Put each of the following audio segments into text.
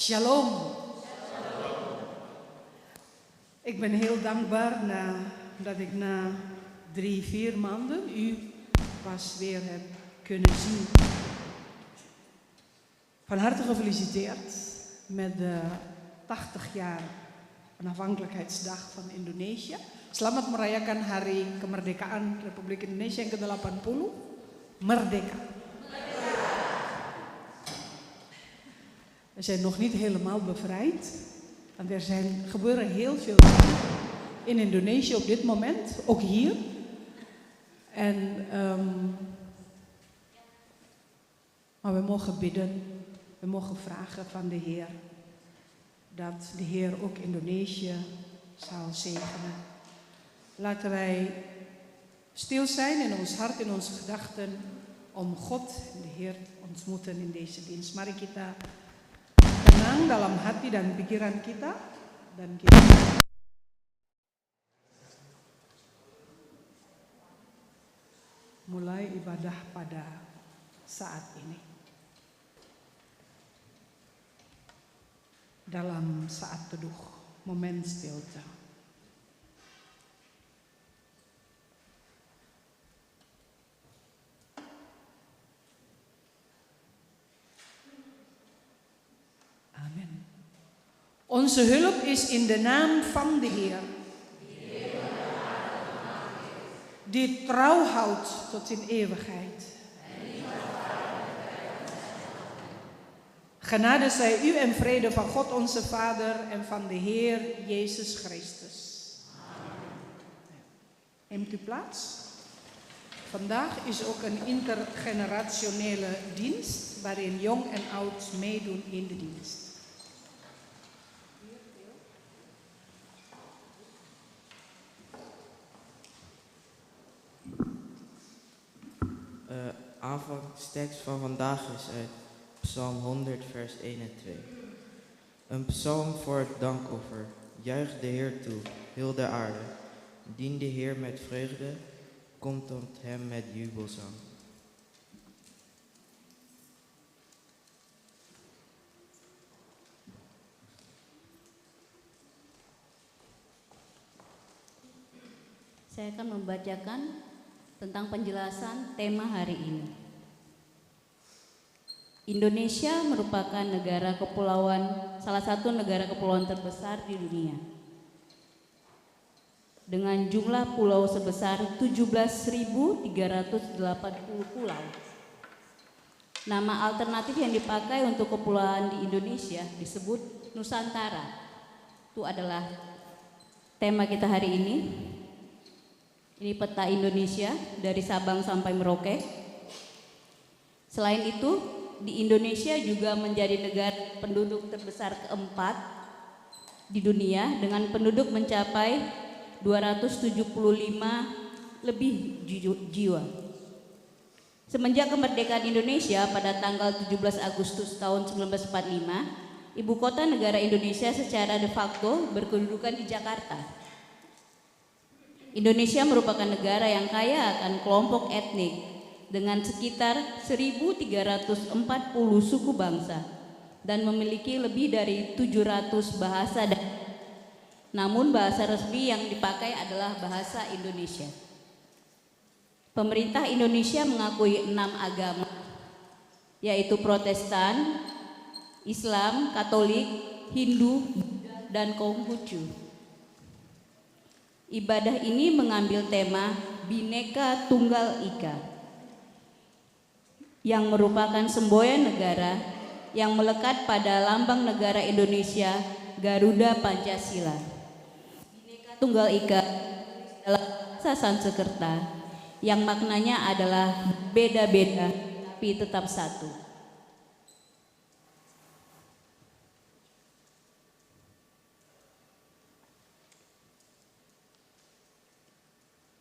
Shalom. Ik ben heel dankbaar dat ik na 3-4 maanden u pas weer heb kunnen zien. Van harte gefeliciteerd met de 80 jaar onafhankelijkheidsdag van Indonesië. Selamat merayakan Hari Kemerdekaan Republik Indonesia yang ke-80. Merdeka. We zijn nog niet helemaal bevrijd, want gebeuren heel veel dingen in Indonesië op dit moment, ook hier. Maar we mogen bidden, we mogen vragen van de Heer, dat de Heer ook Indonesië zal zegenen. Laten wij stil zijn in ons hart, in onze gedachten, om God en de Heer te ontmoeten in deze dienst. Mari kita tenang dalam hati dan pikiran kita, dan kita mulai ibadah pada saat ini. Dalam saat teduh, momen stilte. Amen. Onze hulp is in de naam van de Heer, die trouw houdt tot in eeuwigheid. Genade zij u en vrede van God onze Vader en van de Heer Jezus Christus. Neemt u plaats. Vandaag is ook een intergenerationele dienst waarin jong en oud meedoen in de dienst. Aanvangstekst van vandaag is uit Psalm 100 vers 1 en 2. Een psalm voor het dankoffer. Juich de Heer toe, heel de aarde. Dien de Heer met vreugde, komt tot hem met jubelzang. Saya akan membacakan tentang penjelasan tema hari ini. Indonesia merupakan salah satu negara kepulauan terbesar di dunia. Dengan jumlah pulau sebesar 17.380 pulau. Nama alternatif yang dipakai untuk kepulauan di Indonesia disebut Nusantara. Itu adalah tema kita hari ini. Ini peta Indonesia dari Sabang sampai Merauke. Selain itu, di Indonesia juga menjadi negara penduduk terbesar keempat di dunia dengan penduduk mencapai 275 lebih jiwa. Semenjak kemerdekaan Indonesia pada tanggal 17 Agustus tahun 1945, ibu kota negara Indonesia secara de facto berkedudukan di Jakarta. Indonesia merupakan negara yang kaya akan kelompok etnik dengan sekitar 1.340 suku bangsa dan memiliki lebih dari 700 bahasa. Namun bahasa resmi yang dipakai adalah bahasa Indonesia. Pemerintah Indonesia mengakui 6 agama, yaitu Protestan, Islam, Katolik, Hindu, dan Konghucu. Ibadah ini mengambil tema Bhinneka Tunggal Ika, yang merupakan semboyan negara yang melekat pada lambang negara Indonesia, Garuda Pancasila. Bhinneka Tunggal Ika adalah bahasa Sanskerta yang maknanya adalah beda-beda tapi tetap satu.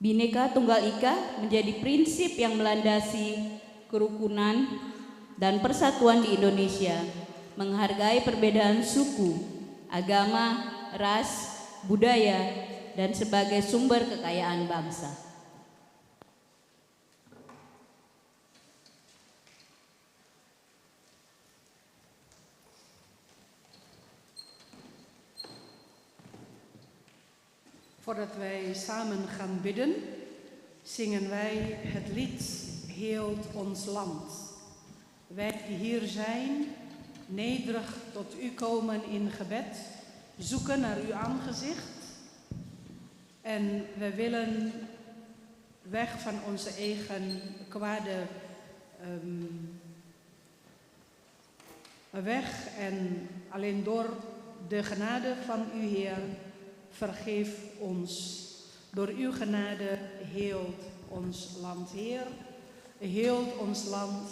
Bhinneka Tunggal Ika menjadi prinsip yang melandasi kerukunan dan persatuan di Indonesia, menghargai perbedaan suku, agama, ras, budaya, dan sebagai sumber kekayaan bangsa. Voordat wij samen gaan bidden, zingen wij het lied Heelt ons land. Wij die hier zijn, nederig tot u komen in gebed, zoeken naar uw aangezicht. En we willen weg van onze eigen kwade weg en alleen door de genade van u, Heer, vergeef ons. Door uw genade heelt ons land, Heer. Heelt ons land.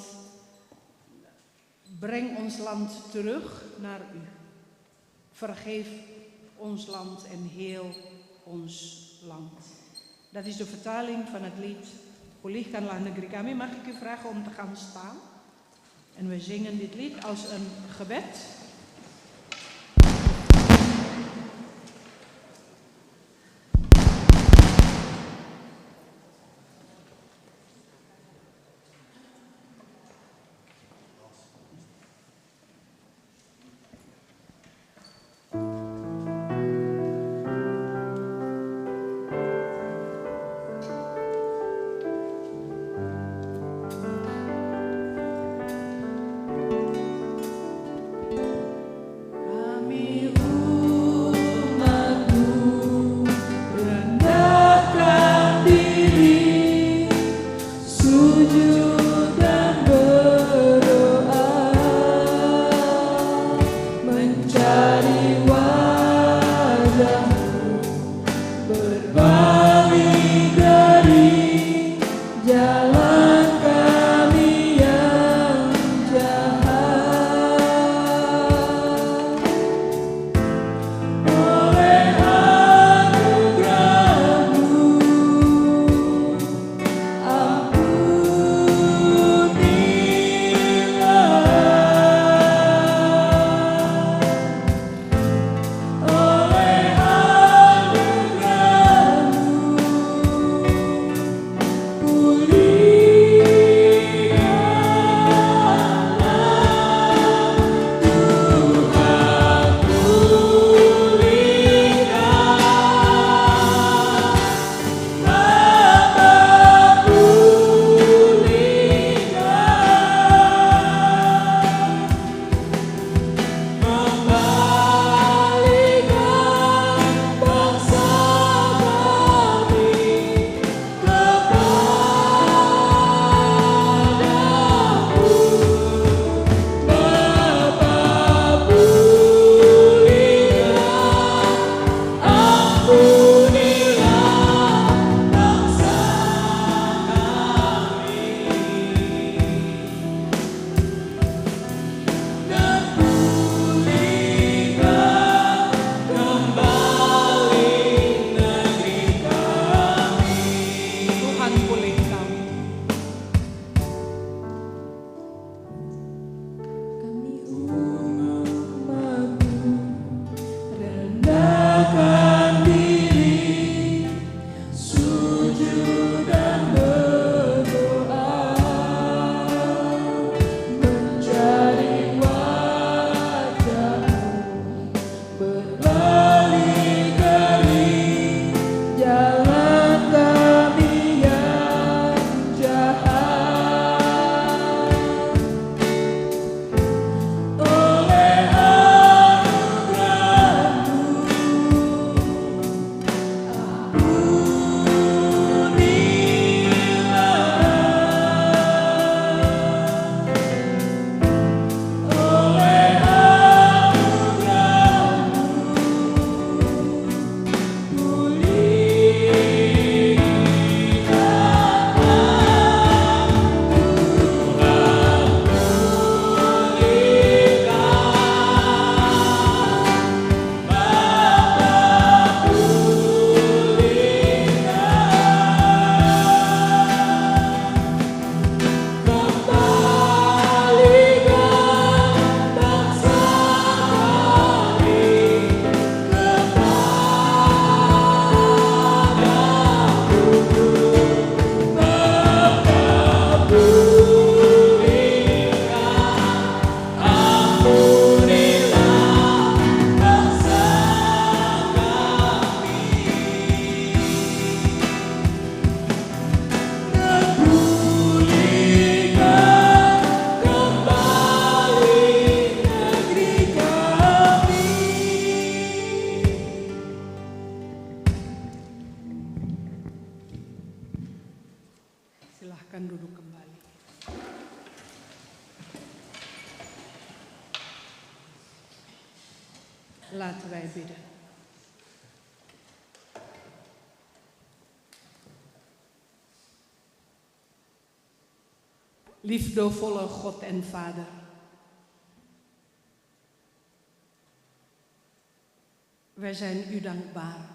Breng ons land terug naar u. Vergeef ons land en heel ons land. Dat is de vertaling van het lied Pulihkanlah Negeri Kami. Mag ik u vragen om te gaan staan? En we zingen dit lied als een gebed. merendahkan diri, sujud dan berdoa, mencari wajah-Mu, berbalik dari jalan kami yang jahat. Oleh Silahkan duduk kembali. Laten wij bidden. Liefdevolle God en Vader, wij zijn U dankbaar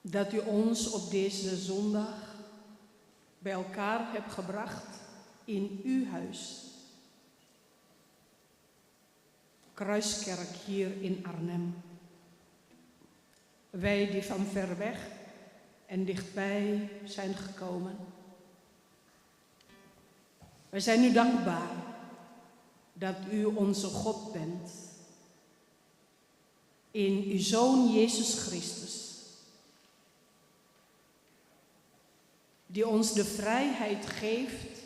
dat U ons op deze zondag bij elkaar hebt gebracht in Uw huis. Kruiskerk hier in Arnhem. Wij die van ver weg en dichtbij zijn gekomen. Wij zijn U dankbaar dat U onze God bent. In Uw Zoon Jezus Christus. Die ons de vrijheid geeft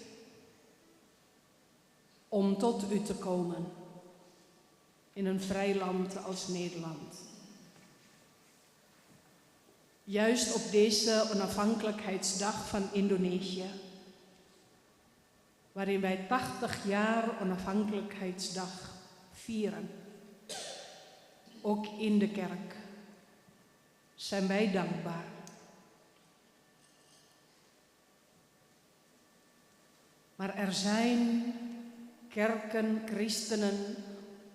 om tot U te komen. In een vrij land als Nederland. Juist op deze onafhankelijkheidsdag van Indonesië, waarin wij 80 jaar onafhankelijkheidsdag vieren. Ook in de kerk zijn wij dankbaar. Maar er zijn kerken, christenen,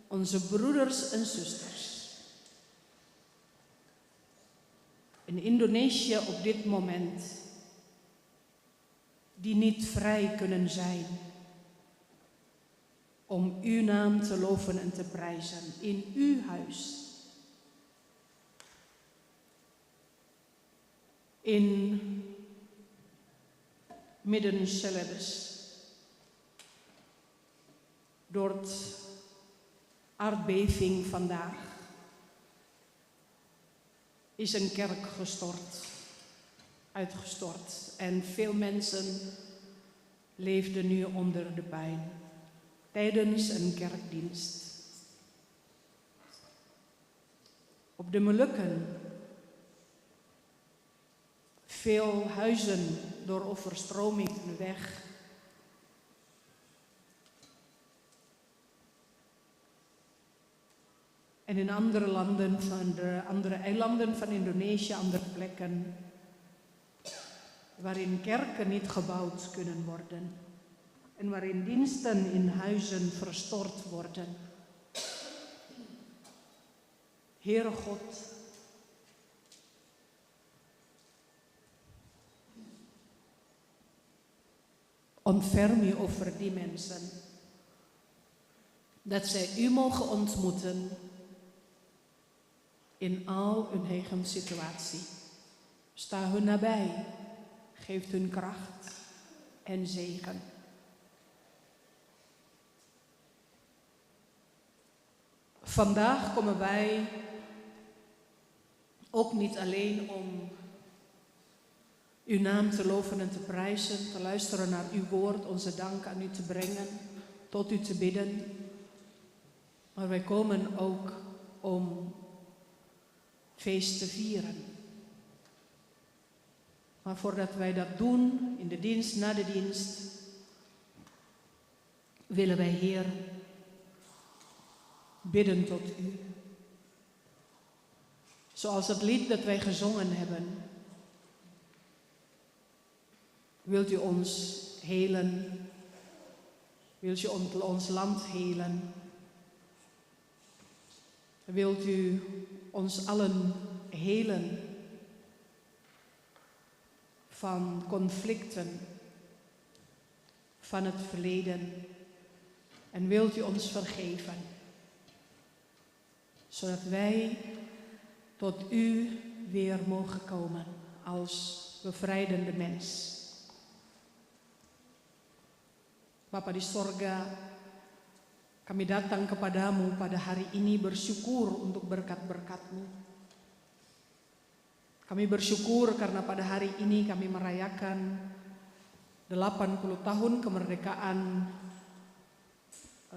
onze broeders en zusters in Indonesië op dit moment die niet vrij kunnen zijn om Uw naam te loven en te prijzen in Uw huis. In Midden Celebes. Door het aardbeving vandaag is een kerk uitgestort en veel mensen leefden nu onder de puin tijdens een kerkdienst. Op de Molukken veel huizen door overstroming weg. En in andere landen van de andere eilanden van Indonesië, andere plekken, waarin kerken niet gebouwd kunnen worden en waarin diensten in huizen verstoord worden. Heere God, ontferm U over die mensen, dat zij U mogen ontmoeten in al hun eigen situatie. Sta hun nabij, geef hun kracht en zegen. Vandaag komen wij ook niet alleen om uw naam te loven en te prijzen, te luisteren naar uw woord, onze dank aan u te brengen, tot u te bidden. Maar wij komen ook om feest te vieren. Maar voordat wij dat doen, in de dienst, na de dienst, willen wij, Heer, bidden tot u. Zoals het lied dat wij gezongen hebben. Wilt u ons helen? Wilt u ons land helen? Wilt u ons allen helen van conflicten, van het verleden? En wilt u ons vergeven, zodat wij tot u weer mogen komen als bevrijdende mens. Bapa di sorga, kami datang kepadamu pada hari ini bersyukur untuk berkat-berkat-Mu. Kami bersyukur karena pada hari ini kami merayakan 80 tahun kemerdekaan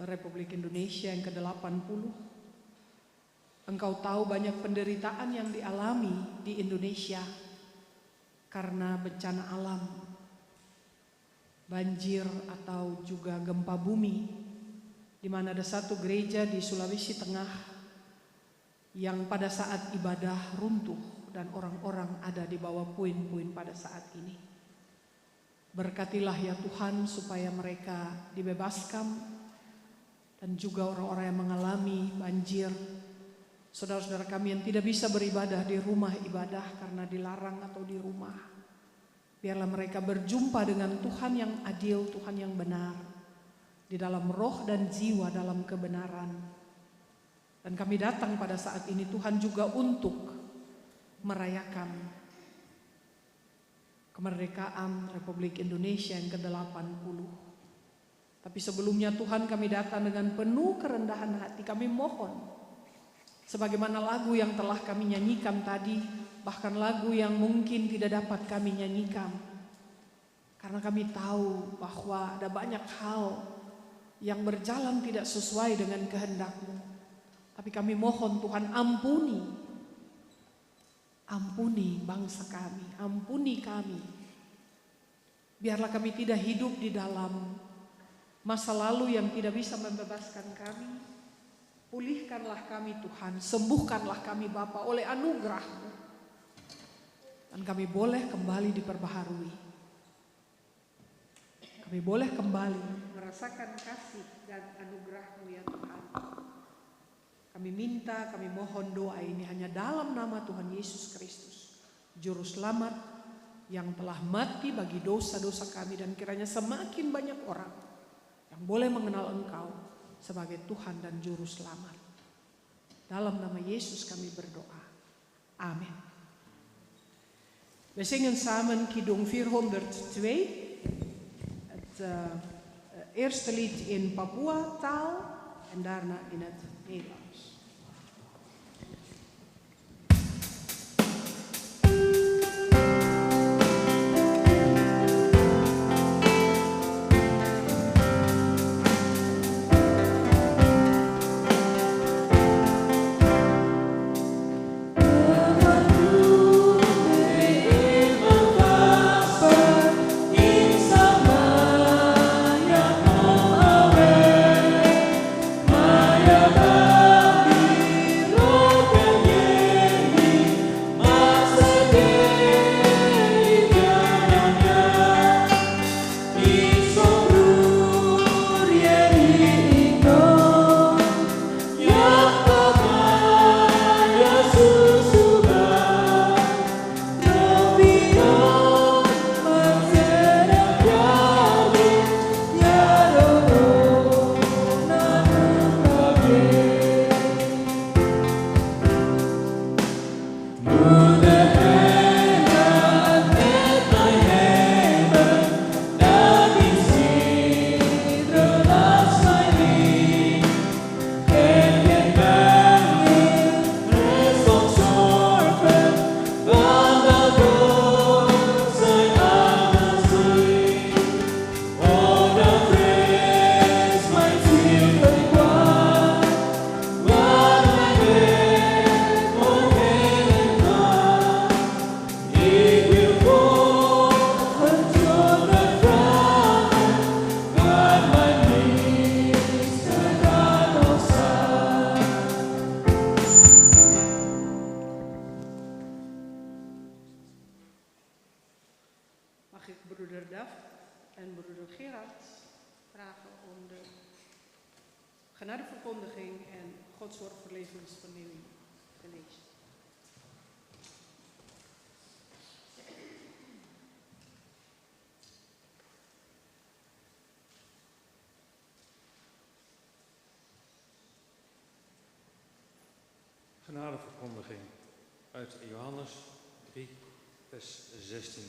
Republik Indonesia yang ke-80. Engkau tahu banyak penderitaan yang dialami di Indonesia karena bencana alam, banjir atau juga gempa bumi, di mana ada satu gereja di Sulawesi Tengah yang pada saat ibadah runtuh dan orang-orang ada di bawah puing-puing pada saat ini. Berkatilah ya Tuhan supaya mereka dibebaskan dan juga orang-orang yang mengalami banjir, saudara-saudara kami yang tidak bisa beribadah di rumah ibadah karena dilarang atau di rumah. Biarlah mereka berjumpa dengan Tuhan yang adil, Tuhan yang benar, di dalam roh dan jiwa dalam kebenaran. Dan kami datang pada saat ini Tuhan juga untuk merayakan kemerdekaan Republik Indonesia yang ke-80. Tapi sebelumnya Tuhan kami datang dengan penuh kerendahan hati, kami mohon, sebagaimana lagu yang telah kami nyanyikan tadi, bahkan lagu yang mungkin tidak dapat kami nyanyikan, karena kami tahu bahwa ada banyak hal yang berjalan tidak sesuai dengan kehendak-Mu. Tapi kami mohon Tuhan, ampuni bangsa kami, ampuni kami. Biarlah kami tidak hidup di dalam masa lalu yang tidak bisa membebaskan kami. Pulihkanlah kami Tuhan, sembuhkanlah kami Bapa oleh anugerah-Mu. Dan kami boleh kembali diperbaharui. Kami boleh kembali merasakan kasih dan anugerah-Mu ya Tuhan. Kami minta, kami mohon doa ini hanya dalam nama Tuhan Yesus Kristus, Juru Selamat yang telah mati bagi dosa-dosa kami, dan kiranya semakin banyak orang yang boleh mengenal Engkau sebagai Tuhan dan Juru Selamat. Dalam nama Yesus kami berdoa. Amin. We zingen samen Kidung 402, het eerste lied in Papua taal en daarna in het Nederlands. Maya Gods woord voor levensvernieuwing gelezen. Genadeverkondiging uit Johannes 3, vers 16.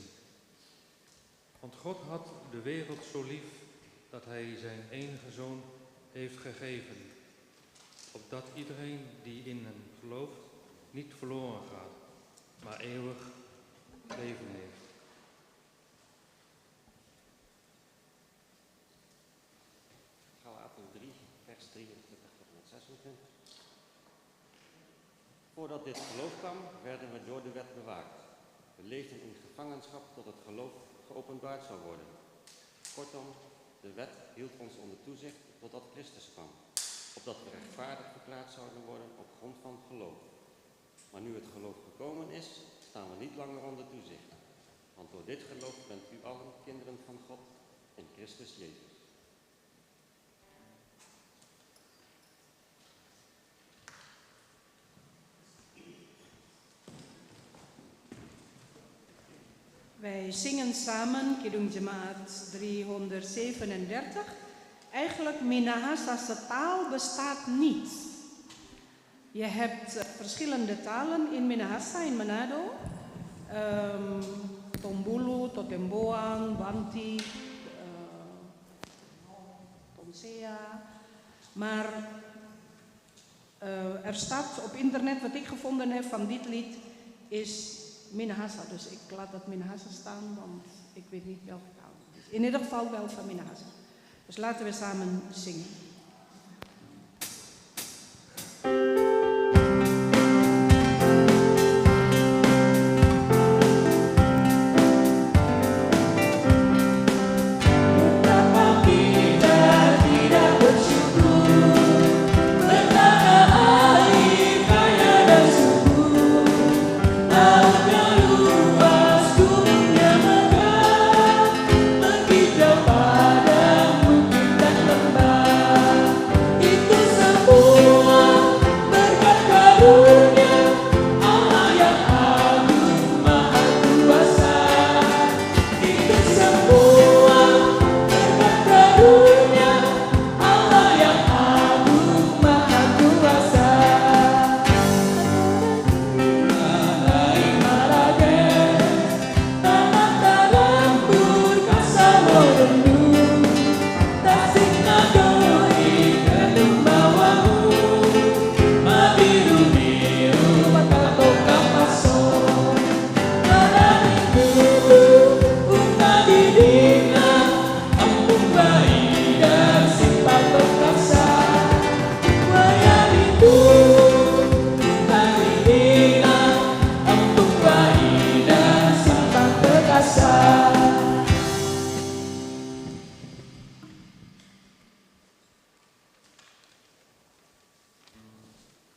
Want God had de wereld zo lief dat hij zijn enige zoon heeft gegeven, opdat iedereen die in hem gelooft niet verloren gaat, maar eeuwig leven heeft. Galaten 3, vers 23 tot 26. Voordat dit geloof kwam, werden we door de wet bewaakt. We leefden in gevangenschap tot het geloof geopenbaard zou worden. Kortom, de wet hield ons onder toezicht totdat Christus kwam, opdat we rechtvaardig verklaard zouden worden op grond van geloof. Maar nu het geloof gekomen is, staan we niet langer onder toezicht. Want door dit geloof bent u allen kinderen van God in Christus Jezus. Wij zingen samen Kidung Jemaat 337. Eigenlijk Minahasa'se taal bestaat niet. Je hebt verschillende talen in Minahasa, in Manado. Tombulu, Totemboan, Banti, Tonsea. Maar er staat op internet, wat ik gevonden heb van dit lied, is Minahasa. Dus ik laat dat Minahasa staan, want ik weet niet welke taal het is. In ieder geval wel van Minahasa. Dus laten we samen zingen.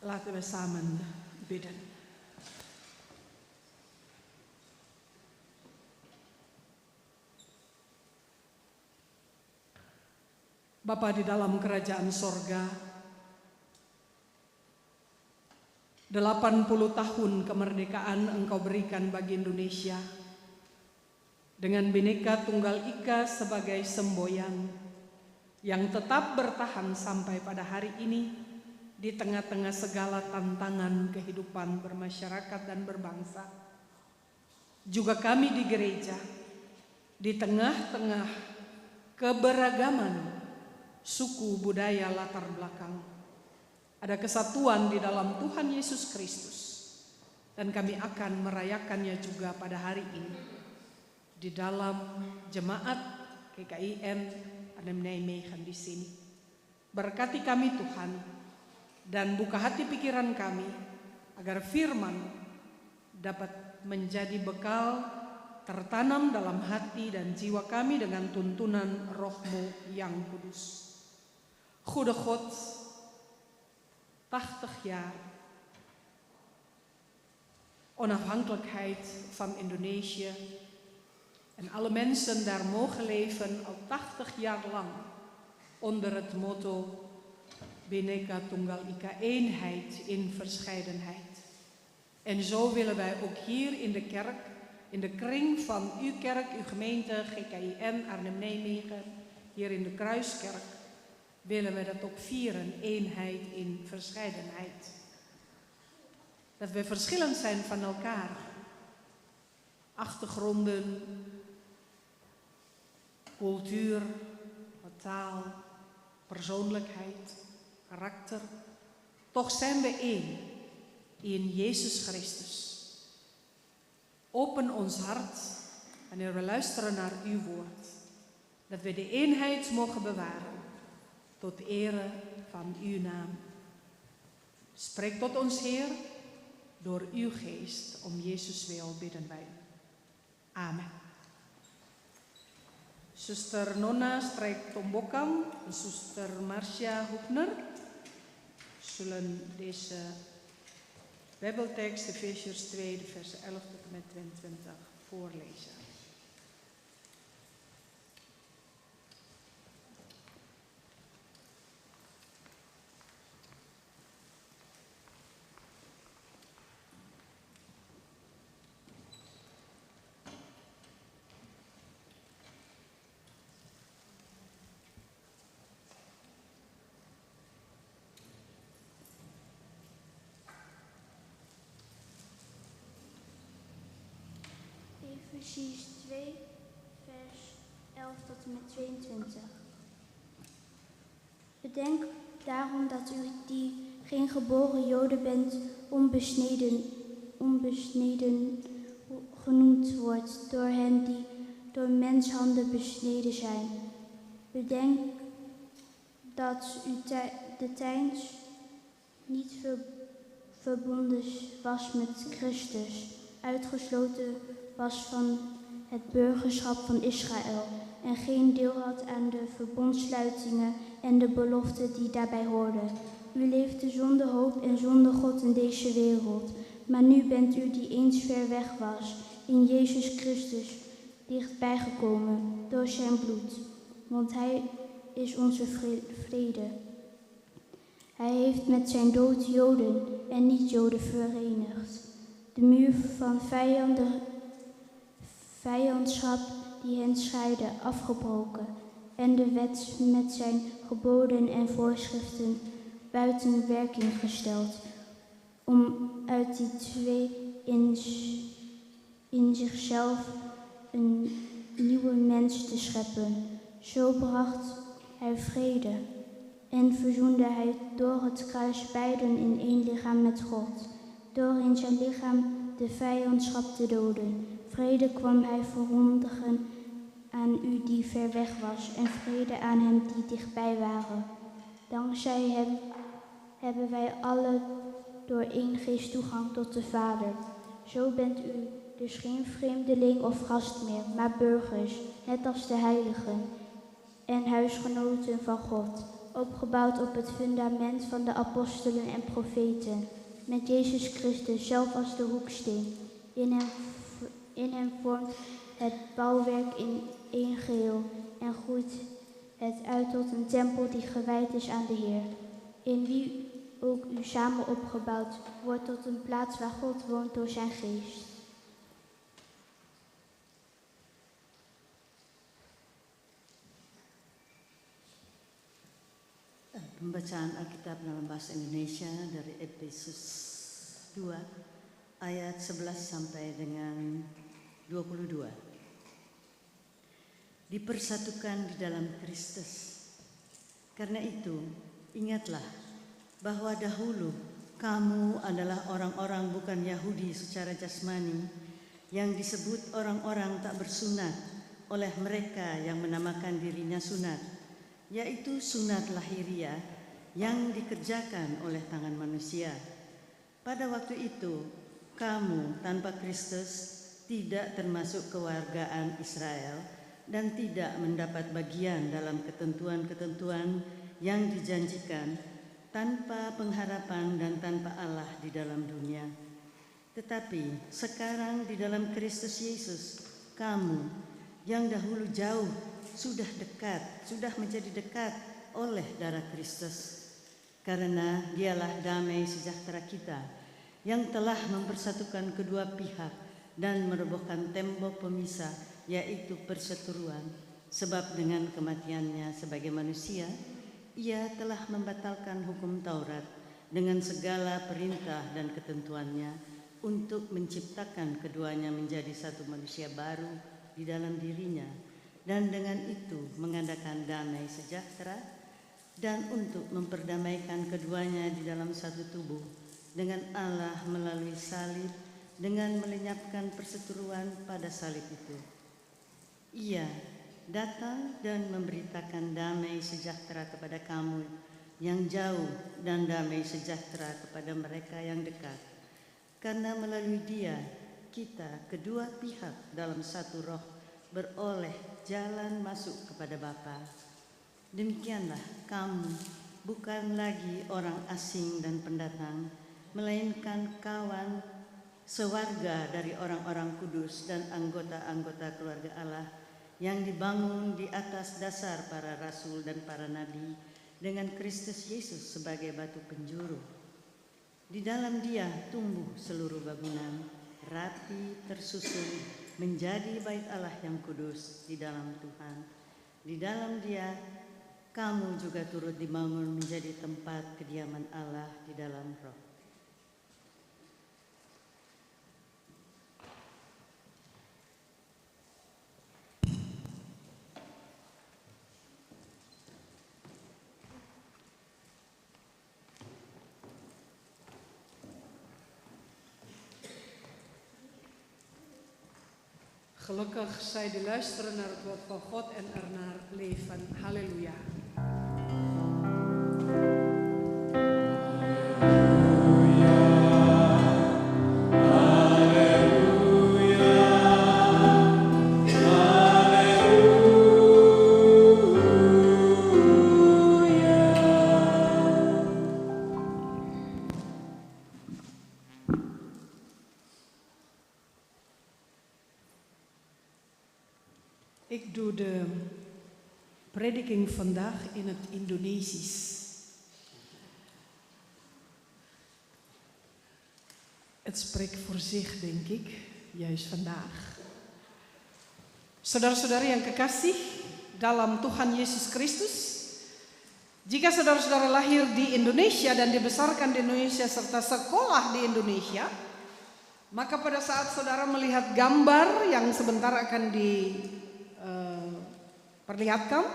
Laten we samen bidden. Bapa di dalam kerajaan sorga, 80 tahun kemerdekaan Engkau berikan bagi Indonesia dengan Bhinneka Tunggal Ika sebagai semboyan yang tetap bertahan sampai pada hari ini di tengah-tengah segala tantangan kehidupan bermasyarakat dan berbangsa. Juga kami di gereja, di tengah-tengah keberagaman suku, budaya, latar belakang, ada kesatuan di dalam Tuhan Yesus Kristus, dan kami akan merayakannya juga pada hari ini di dalam jemaat KKIN Nijmegen di sini. Berkati kami Tuhan, dan buka hati pikiran kami agar firman dapat menjadi bekal tertanam dalam hati dan jiwa kami dengan tuntunan Roh-Mu yang kudus. Goede God, 80 jaar onafhankelijkheid van Indonesië en alle mensen daar mogen leven al 80 jaar lang onder het motto Bhinneka Tunggal Ika, eenheid in verscheidenheid. En zo willen wij ook hier in de kerk, in de kring van uw kerk, uw gemeente, GKIM, Arnhem-Nijmegen, hier in de Kruiskerk, willen we dat ook vieren, eenheid in verscheidenheid. Dat we verschillend zijn van elkaar. Achtergronden, cultuur, taal, persoonlijkheid, karakter. Toch zijn we één in Jezus Christus. Open ons hart wanneer we luisteren naar uw woord. Dat we de eenheid mogen bewaren tot ere van uw naam. Spreek tot ons, Heer, door uw geest. Om Jezus wil bidden wij. Amen. Zuster Nonna Strijk-Tombokan en zuster Marcia Hoekner zullen deze Bijbeltekst, Efesiërs 2, de versen 11 tot en met 22, voorlezen. Efesiërs 2, vers 11 tot en met 22. Bedenk daarom dat u die geen geboren Joden bent, onbesneden genoemd wordt door hen die door menshanden besneden zijn. Bedenk dat u de tijd niet verbonden was met Christus, uitgesloten was van het burgerschap van Israël en geen deel had aan de verbondssluitingen en de beloften die daarbij hoorden. U leefde zonder hoop en zonder God in deze wereld, maar nu bent u die eens ver weg was, in Jezus Christus dichtbij gekomen door zijn bloed, want hij is onze vrede. Hij heeft met zijn dood Joden en niet-Joden verenigd. De muur van vijandschap die hen scheidde afgebroken en de wet met zijn geboden en voorschriften buiten werking gesteld, om uit die twee in zichzelf een nieuwe mens te scheppen. Zo bracht hij vrede en verzoende hij door het kruis beiden in één lichaam met God, door in zijn lichaam de vijandschap te doden. Vrede kwam hij verkondigen aan u die ver weg was en vrede aan hem die dichtbij waren. Dankzij hem hebben wij alle door één geest toegang tot de Vader. Zo bent u dus geen vreemdeling of gast meer, maar burgers, net als de heiligen en huisgenoten van God, opgebouwd op het fundament van de apostelen en profeten, met Jezus Christus zelf als de hoeksteen. In hem vormt het bouwwerk in één geheel en groeit het uit tot een tempel die gewijd is aan de Heer, in wie ook u samen opgebouwd wordt tot een plaats waar God woont door zijn geest. Pembacaan Alkitab dalam bahasa Indonesia dari Efesus 2 ayat 11 sampai dengan 22. Dipersatukan di dalam Kristus. Karena itu, ingatlah bahwa dahulu kamu adalah orang-orang bukan Yahudi secara jasmani yang disebut orang-orang tak bersunat oleh mereka yang menamakan dirinya sunat, yaitu sunat lahiriah yang dikerjakan oleh tangan manusia. Pada waktu itu, kamu tanpa Kristus tidak termasuk kewargaan Israel dan tidak mendapat bagian dalam ketentuan-ketentuan yang dijanjikan, tanpa pengharapan dan tanpa Allah di dalam dunia. Tetapi sekarang di dalam Kristus Yesus, kamu yang dahulu jauh sudah menjadi dekat oleh darah Kristus. karena dialah damai sejahtera kita yang telah mempersatukan kedua pihak dan merobohkan tembok pemisah, yaitu perseteruan. Sebab dengan kematiannya sebagai manusia, ia telah membatalkan hukum Taurat dengan segala perintah dan ketentuannya untuk menciptakan keduanya menjadi satu manusia baru di dalam dirinya, dan dengan itu mengadakan damai sejahtera, dan untuk memperdamaikan keduanya di dalam satu tubuh dengan Allah melalui salib, dengan melenyapkan perseteruan pada salib itu. Ia datang dan memberitakan damai sejahtera kepada kamu yang jauh dan damai sejahtera kepada mereka yang dekat. Karena melalui Dia kita kedua pihak dalam satu roh beroleh jalan masuk kepada Bapa. Demikianlah kamu bukan lagi orang asing dan pendatang, melainkan kawan sewarga dari orang-orang kudus dan anggota-anggota keluarga Allah yang dibangun di atas dasar para rasul dan para nabi, dengan Kristus Yesus sebagai batu penjuru. Di dalam Dia tumbuh seluruh bangunan, rapi tersusun menjadi bait Allah yang kudus di dalam Tuhan. Di dalam Dia kamu juga turut dibangun menjadi tempat kediaman Allah di dalam Roh. Gelukkig zij die luisteren naar het woord van God en ernaar leven. Halleluja. Ik doe de prediking vandaag in het Indonesisch. Het spreekt voor zich, denk ik, juist vandaag. Saudara-saudari yang kekasih dalam Tuhan Yesus Kristus, jika saudara-saudara lahir di Indonesia dan dibesarkan di Indonesia serta sekolah di Indonesia, maka pada saat saudara melihat gambar yang sebentar akan perlihatkan,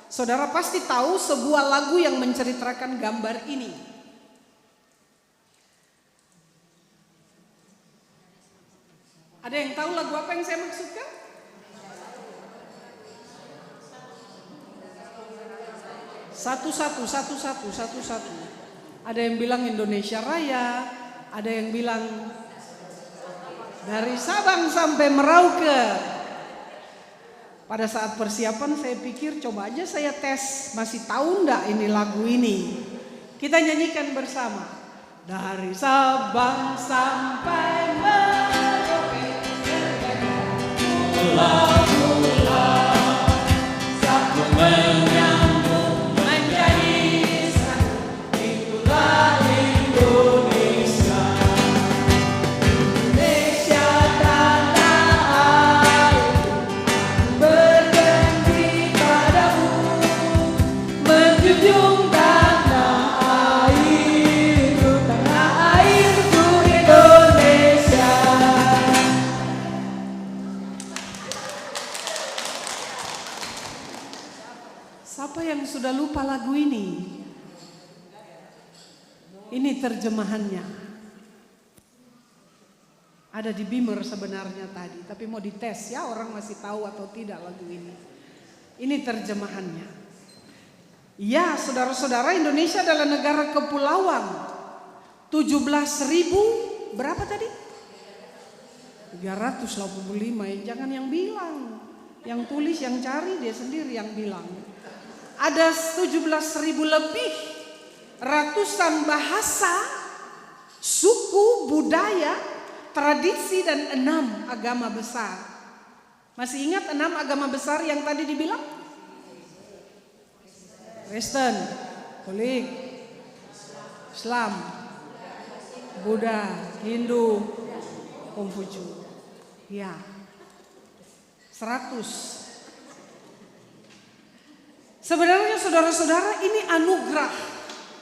saudara pasti tahu sebuah lagu yang menceritakan gambar ini. Ada yang tahu lagu apa yang saya maksudkan? Satu-satu. Ada yang bilang Indonesia Raya, ada yang bilang dari Sabang sampai Merauke. Pada saat persiapan saya pikir coba aja saya tes, masih tahu enggak ini lagu ini. Kita nyanyikan bersama. Dari Sabang sampai Merauke, mula-mula satu menyambung menjadi satu, itulah Indonesia. Indonesia tanah air, berjanji padamu menjunjung tanah airku Indonesia. Siapa yang sudah lupa lagu ini? Ini terjemahannya. Ada di Beamer sebenarnya tadi, tapi mau dites ya orang masih tahu atau tidak lagu ini. Ini terjemahannya. Ya, saudara-saudara, Indonesia adalah negara kepulauan. 17.000 berapa tadi? 385. Jangan yang bilang, yang tulis, yang cari dia sendiri yang bilang. Ada 17.000 lebih ratusan bahasa, suku, budaya, tradisi, dan 6 agama besar. Masih ingat 6 agama besar yang tadi dibilang? Kristen, Katolik, Islam, Buddha, Hindu, Konghucu. Ya, 100. Sebenarnya saudara-saudara, ini anugerah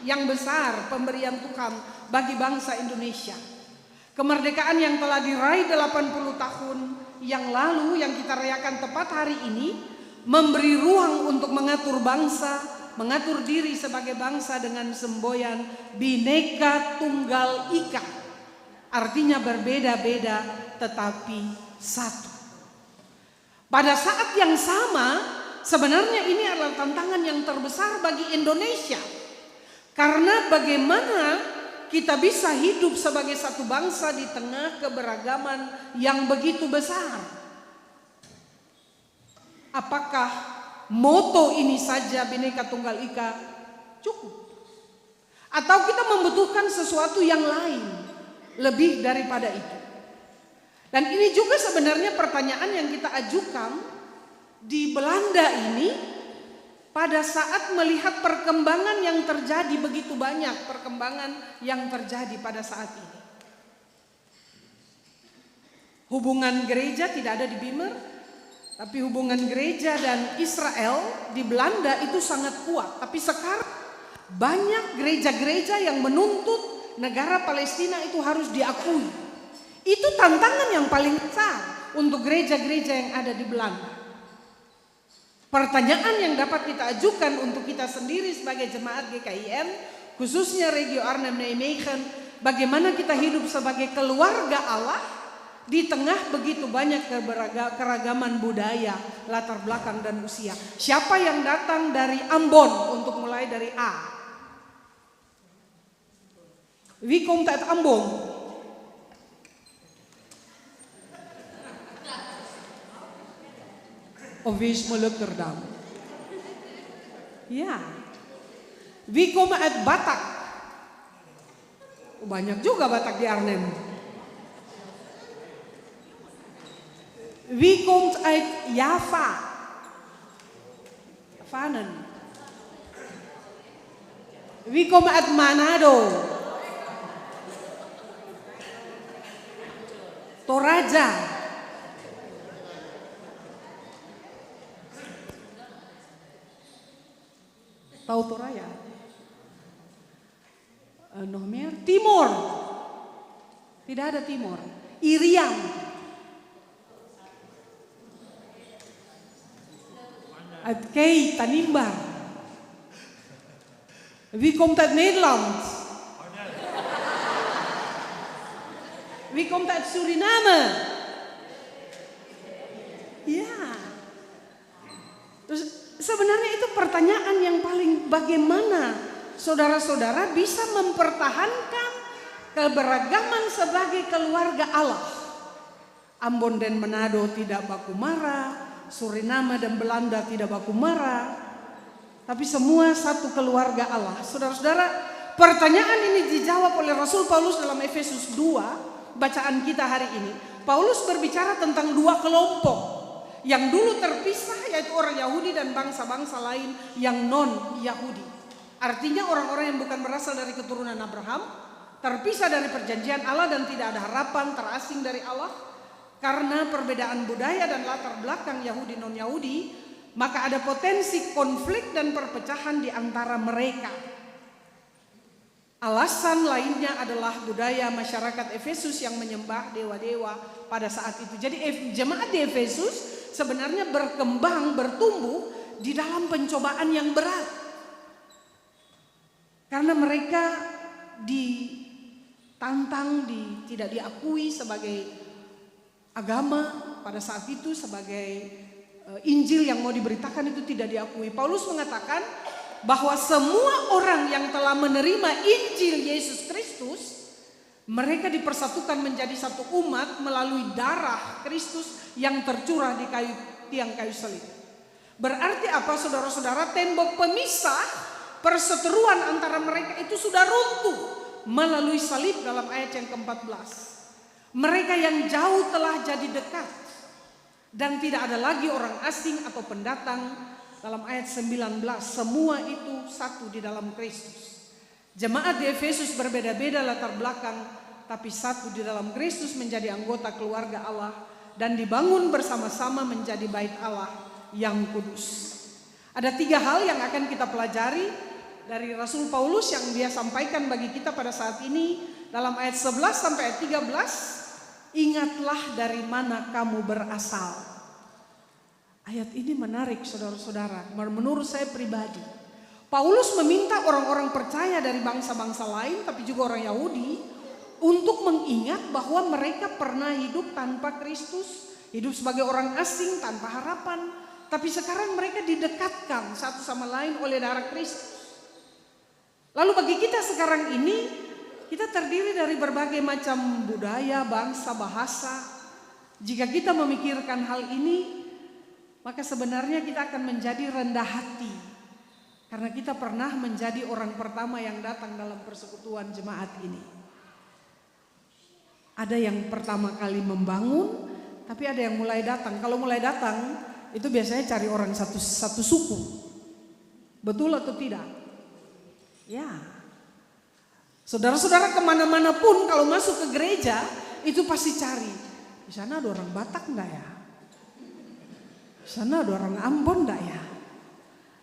yang besar pemberian Tuhan bagi bangsa Indonesia. Kemerdekaan yang telah diraih 80 tahun yang lalu yang kita rayakan tepat hari ini memberi ruang untuk mengatur bangsa, mengatur diri sebagai bangsa dengan semboyan Bhinneka Tunggal Ika. Artinya berbeda-beda tetapi satu. Pada saat yang sama, sebenarnya ini adalah tantangan yang terbesar bagi Indonesia. Karena bagaimana kita bisa hidup sebagai satu bangsa di tengah keberagaman yang begitu besar. Apakah moto ini saja Bhinneka Tunggal Ika cukup? Atau kita membutuhkan sesuatu yang lain, lebih daripada itu? Dan ini juga sebenarnya pertanyaan yang kita ajukan di Belanda ini pada saat melihat perkembangan yang terjadi, begitu banyak perkembangan yang terjadi pada saat ini. Hubungan gereja tidak ada di Bimer, tapi hubungan gereja dan Israel di Belanda itu sangat kuat. Tapi sekarang banyak gereja-gereja yang menuntut negara Palestina itu harus diakui. Itu tantangan yang paling besar untuk gereja-gereja yang ada di Belanda. Pertanyaan yang dapat kita ajukan untuk kita sendiri sebagai jemaat GKIM, khususnya Regio Arnhem Nijmegen, bagaimana kita hidup sebagai keluarga Allah di tengah begitu banyak keragaman budaya, latar belakang dan usia. Siapa yang datang dari Ambon untuk mulai dari A? Wie komt uit Ambon? Of wie is Molukkerdam? Ja. Wie komen uit Batak? Banyak juga Batak di Arnhem. Wie komt uit Java? Javanen. Wie komen uit Manado? Toraja. Tahu Toraya? Nog meer? Timor. Tidak ada Timor. Irian. Uit Kei, Tanimbar. Wie komt uit Nederland? Wie komt uit Suriname? Ja. Terus sebenarnya itu pertanyaan yang paling bagaimana saudara-saudara bisa mempertahankan keberagaman sebagai keluarga Allah. Ambon dan Manado tidak baku marah, Suriname dan Belanda tidak baku marah, tapi semua satu keluarga Allah. Saudara-saudara, pertanyaan ini dijawab oleh Rasul Paulus dalam Efesus 2, bacaan kita hari ini. Paulus berbicara tentang dua kelompok yang dulu terpisah, yaitu orang Yahudi dan bangsa-bangsa lain yang non-Yahudi. Artinya orang-orang yang bukan berasal dari keturunan Abraham, terpisah dari perjanjian Allah dan tidak ada harapan, terasing dari Allah. Karena perbedaan budaya dan latar belakang Yahudi non-Yahudi, maka ada potensi konflik dan perpecahan di antara mereka. Alasan lainnya adalah budaya masyarakat Efesus yang menyembah dewa-dewa pada saat itu. Jadi jemaat di Efesus sebenarnya berkembang, bertumbuh di dalam pencobaan yang berat. Karena mereka ditantang, tidak diakui sebagai agama pada saat itu, sebagai Injil yang mau diberitakan itu tidak diakui. Paulus mengatakan bahwa semua orang yang telah menerima Injil Yesus Kristus, mereka dipersatukan menjadi satu umat melalui darah Kristus yang tercurah di tiang kayu salib. Berarti apa saudara-saudara? Tembok pemisah perseteruan antara mereka itu sudah runtuh melalui salib dalam ayat yang ke-14. Mereka yang jauh telah jadi dekat dan tidak ada lagi orang asing atau pendatang dalam ayat 19. Semua itu satu di dalam Kristus. Jemaat di Efesus berbeda-beda latar belakang, tapi satu di dalam Kristus menjadi anggota keluarga Allah dan dibangun bersama-sama menjadi bait Allah yang kudus. Ada 3 hal yang akan kita pelajari dari Rasul Paulus yang dia sampaikan bagi kita pada saat ini dalam ayat 11 sampai ayat 13. Ingatlah dari mana kamu berasal. Ayat ini menarik saudara-saudara, menurut saya pribadi. Paulus meminta orang-orang percaya dari bangsa-bangsa lain, tapi juga orang Yahudi, untuk mengingat bahwa mereka pernah hidup tanpa Kristus, hidup sebagai orang asing tanpa harapan, tapi sekarang mereka didekatkan satu sama lain oleh darah Kristus. Lalu bagi kita sekarang ini, kita terdiri dari berbagai macam budaya, bangsa, bahasa. Jika kita memikirkan hal ini, maka sebenarnya kita akan menjadi rendah hati. Karena kita pernah menjadi orang pertama yang datang dalam persekutuan jemaat ini. Ada yang pertama kali membangun, tapi ada yang mulai datang. Kalau mulai datang, itu biasanya cari orang satu suku. Betul atau tidak? Ya. Saudara-saudara kemana-mana pun kalau masuk ke gereja, itu pasti cari. Di sana ada orang Batak enggak ya? Di sana ada orang Ambon enggak ya?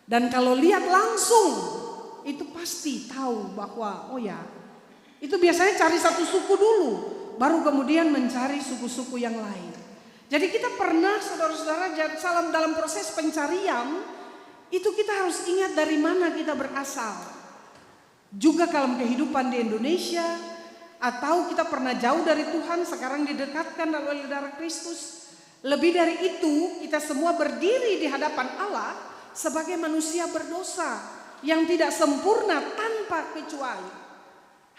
Dan kalau lihat langsung, itu pasti tahu bahwa, oh ya, itu biasanya cari satu suku dulu, baru kemudian mencari suku-suku yang lain. Jadi kita pernah, saudara-saudara, dalam proses pencarian, itu kita harus ingat dari mana kita berasal. Juga dalam kehidupan di Indonesia, atau kita pernah jauh dari Tuhan, sekarang didekatkan oleh darah Kristus. Lebih dari itu, kita semua berdiri di hadapan Allah, sebagai manusia berdosa yang tidak sempurna tanpa kecuali.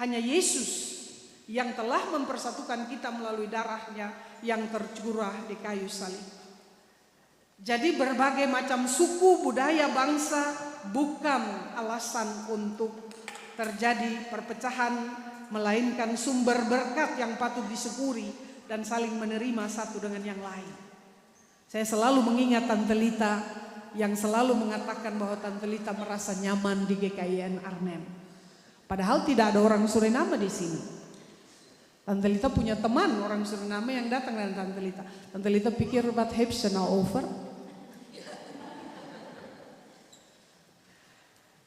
Hanya Yesus yang telah mempersatukan kita melalui darahnya yang tercurah di kayu salib. Jadi berbagai macam suku, budaya, bangsa bukan alasan untuk terjadi perpecahan, melainkan sumber berkat yang patut disyukuri dan saling menerima satu dengan yang lain. Saya selalu mengingat Tante Lita yang selalu mengatakan bahwa Tante Lita merasa nyaman di GKIN Arnhem. Padahal tidak ada orang Suriname di sini. Tante Lita punya teman orang Suriname yang datang dengan Tante Lita. Tante Lita pikir wat heeft ze nou over?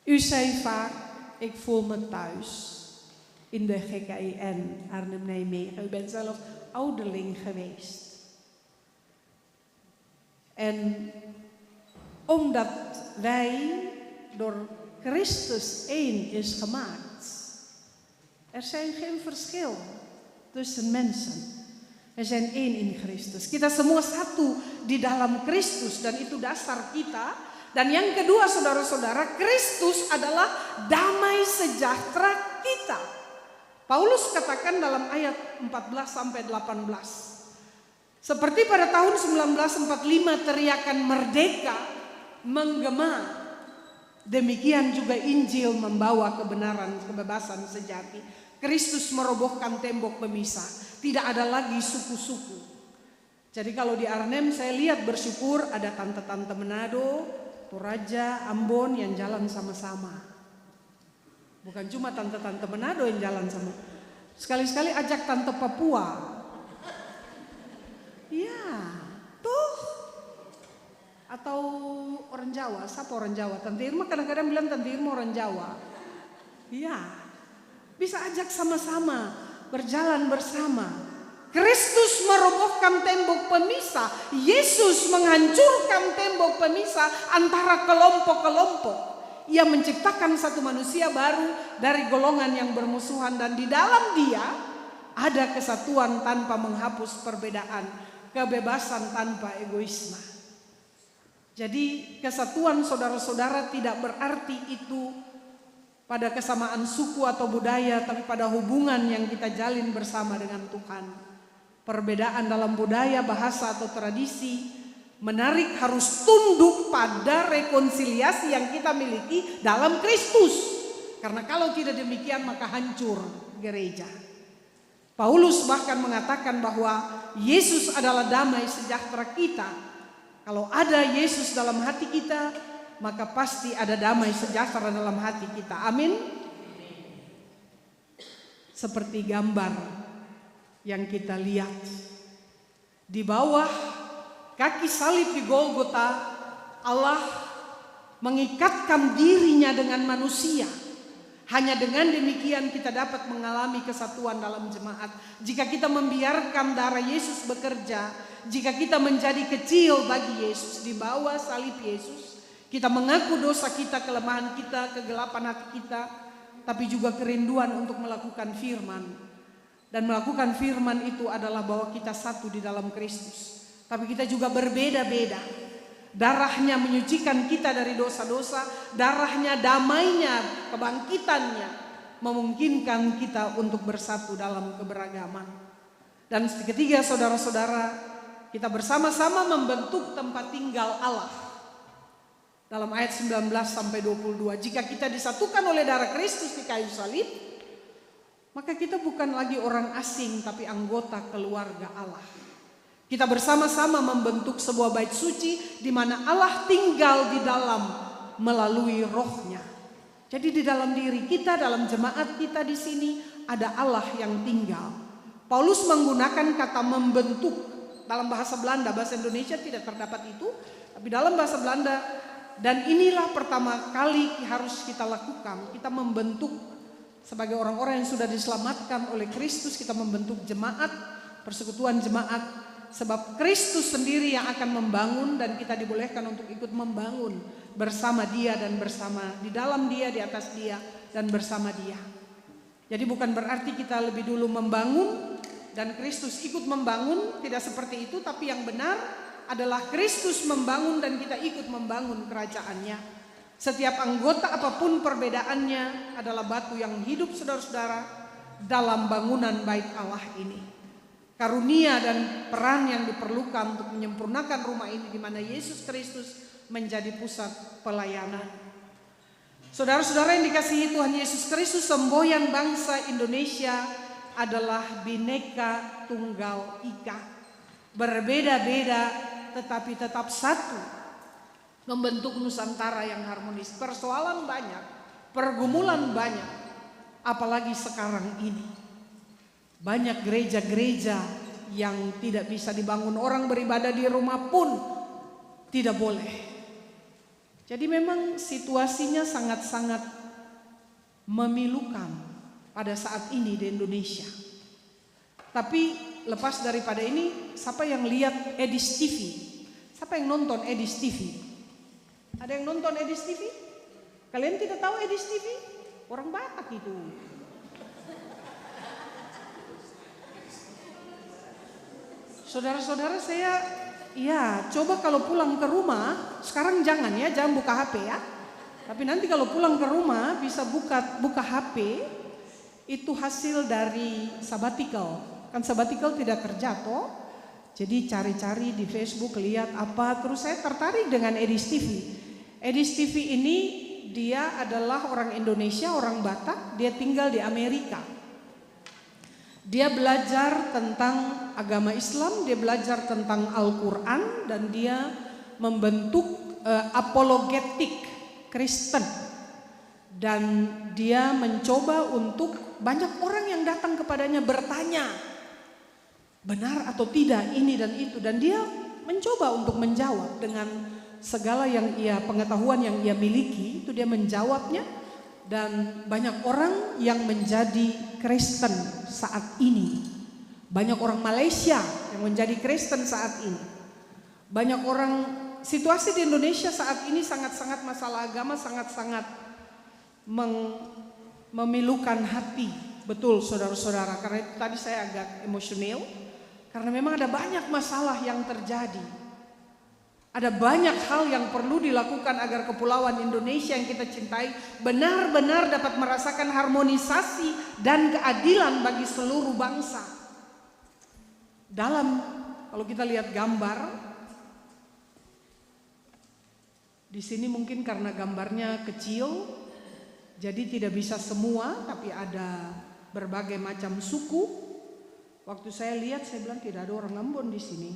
U zei vaak, ik voel me thuis in de GKIN Arnhem-Nijmegen. U bent zelf ouderling geweest. En omdat wij door Christus één is gemaakt. Er zijn geen verschil tussen mensen. Er zijn één in Kristus. Kita semua satu di dalam Kristus dan itu dasar kita. Dan yang kedua saudara-saudara, Kristus adalah damai sejahtera kita. Paulus katakan dalam ayat 14 sampai 18. Seperti pada tahun 1945 teriakan merdeka menggema, demikian juga Injil membawa kebenaran, kebebasan sejati. Kristus merobohkan tembok pemisah, tidak ada lagi suku-suku. Jadi kalau di Arnhem saya lihat bersyukur ada tante-tante Manado, Toraja, Ambon yang jalan sama-sama. Bukan cuma tante-tante Manado yang jalan sama. Sekali-sekali ajak tante Papua. Iya, tuh. Atau orang Jawa, siapa orang Jawa? Tante Irma kadang-kadang bilang Tante Irma orang Jawa. Iya, bisa ajak sama-sama, berjalan bersama. Kristus merobohkan tembok pemisah. Yesus menghancurkan tembok pemisah antara kelompok-kelompok. Ia menciptakan satu manusia baru dari golongan yang bermusuhan. Dan di dalam dia ada kesatuan tanpa menghapus perbedaan. Kebebasan tanpa egoisme. Jadi kesatuan saudara-saudara tidak berarti itu pada kesamaan suku atau budaya, tapi pada hubungan yang kita jalin bersama dengan Tuhan. Perbedaan dalam budaya, bahasa atau tradisi menarik harus tunduk pada rekonsiliasi yang kita miliki dalam Kristus. Karena kalau tidak demikian maka hancur gereja. Paulus bahkan mengatakan bahwa Yesus adalah damai sejahtera kita. Kalau ada Yesus dalam hati kita, maka pasti ada damai sejahtera dalam hati kita. Amin. seperti gambar yang kita lihat. Di bawah kaki salib di Golgota, Allah mengikatkan dirinya dengan manusia. Hanya dengan demikian kita dapat mengalami kesatuan dalam jemaat. Jika kita membiarkan darah Yesus bekerja, jika kita menjadi kecil bagi Yesus di bawah salib Yesus, kita mengaku dosa kita, kelemahan kita, kegelapan hati kita, tapi juga kerinduan untuk melakukan firman. Dan melakukan firman itu adalah bahwa kita satu di dalam Kristus. Tapi kita juga berbeda-beda. Darahnya menyucikan kita dari dosa-dosa, darahnya, damainya, kebangkitannya memungkinkan kita untuk bersatu dalam keberagaman. Dan ketiga, saudara-saudara, kita bersama-sama membentuk tempat tinggal Allah. Dalam ayat 19 sampai 22, jika kita disatukan oleh darah Kristus di kayu salib, maka kita bukan lagi orang asing tapi anggota keluarga Allah. Kita bersama-sama membentuk sebuah bait suci di mana Allah tinggal di dalam melalui rohnya. Jadi di dalam diri kita, dalam jemaat kita di sini ada Allah yang tinggal. Paulus menggunakan kata membentuk dalam bahasa Belanda, bahasa Indonesia tidak terdapat itu, tapi dalam bahasa Belanda. Dan inilah pertama kali harus kita lakukan. Kita membentuk sebagai orang-orang yang sudah diselamatkan oleh Kristus, kita membentuk jemaat, persekutuan jemaat. Sebab Kristus sendiri yang akan membangun dan kita dibolehkan untuk ikut membangun bersama Dia dan bersama di dalam Dia, di atas Dia dan bersama Dia. Jadi bukan berarti kita lebih dulu membangun dan Kristus ikut membangun, tidak seperti itu, tapi yang benar adalah Kristus membangun dan kita ikut membangun kerajaannya. Setiap anggota apapun perbedaannya adalah batu yang hidup, saudara-saudara, dalam bangunan bait Allah ini. Karunia dan peran yang diperlukan untuk menyempurnakan rumah ini di mana Yesus Kristus menjadi pusat pelayanan. Saudara-saudara yang dikasihi Tuhan Yesus Kristus, semboyan bangsa Indonesia adalah Bhinneka Tunggal Ika. Berbeda-beda tetapi tetap satu. Membentuk Nusantara yang harmonis. Persoalan banyak, pergumulan banyak, apalagi sekarang ini. Banyak gereja-gereja yang tidak bisa dibangun, orang beribadah di rumah pun tidak boleh. Jadi memang situasinya sangat-sangat memilukan pada saat ini di Indonesia. Tapi lepas daripada ini, siapa yang lihat Edis TV? Siapa yang nonton Edis TV? Ada yang nonton Edis TV? Kalian tidak tahu Edis TV? Orang Batak itu. Saudara-saudara, saya coba kalau pulang ke rumah, sekarang jangan buka HP ya. Tapi nanti kalau pulang ke rumah bisa buka HP, itu hasil dari sabbatical. Kan sabbatical tidak kerja toh. Jadi cari-cari di Facebook, lihat apa, terus saya tertarik dengan Edis TV. Edis TV ini dia adalah orang Indonesia, orang Batak, dia tinggal di Amerika. Dia belajar tentang agama Islam, dia belajar tentang Al-Quran, dan dia membentuk apologetik Kristen. Dan dia mencoba untuk banyak orang yang datang kepadanya bertanya, benar atau tidak ini dan itu. Dan dia mencoba untuk menjawab dengan segala yang pengetahuan yang ia miliki, itu dia menjawabnya. Dan banyak orang yang menjadi Kristen saat ini. Banyak orang Malaysia yang menjadi Kristen saat ini. Banyak orang, situasi di Indonesia saat ini sangat-sangat masalah agama, sangat-sangat memilukan hati. Betul saudara-saudara, karena itu tadi saya agak emosional. Karena memang ada banyak masalah yang terjadi. Ada banyak hal yang perlu dilakukan agar kepulauan Indonesia yang kita cintai benar-benar dapat merasakan harmonisasi dan keadilan bagi seluruh bangsa. Kalau kita lihat gambar, di sini mungkin karena gambarnya kecil, jadi tidak bisa semua, tapi ada berbagai macam suku. Waktu saya lihat, saya bilang tidak ada orang Ambon di sini.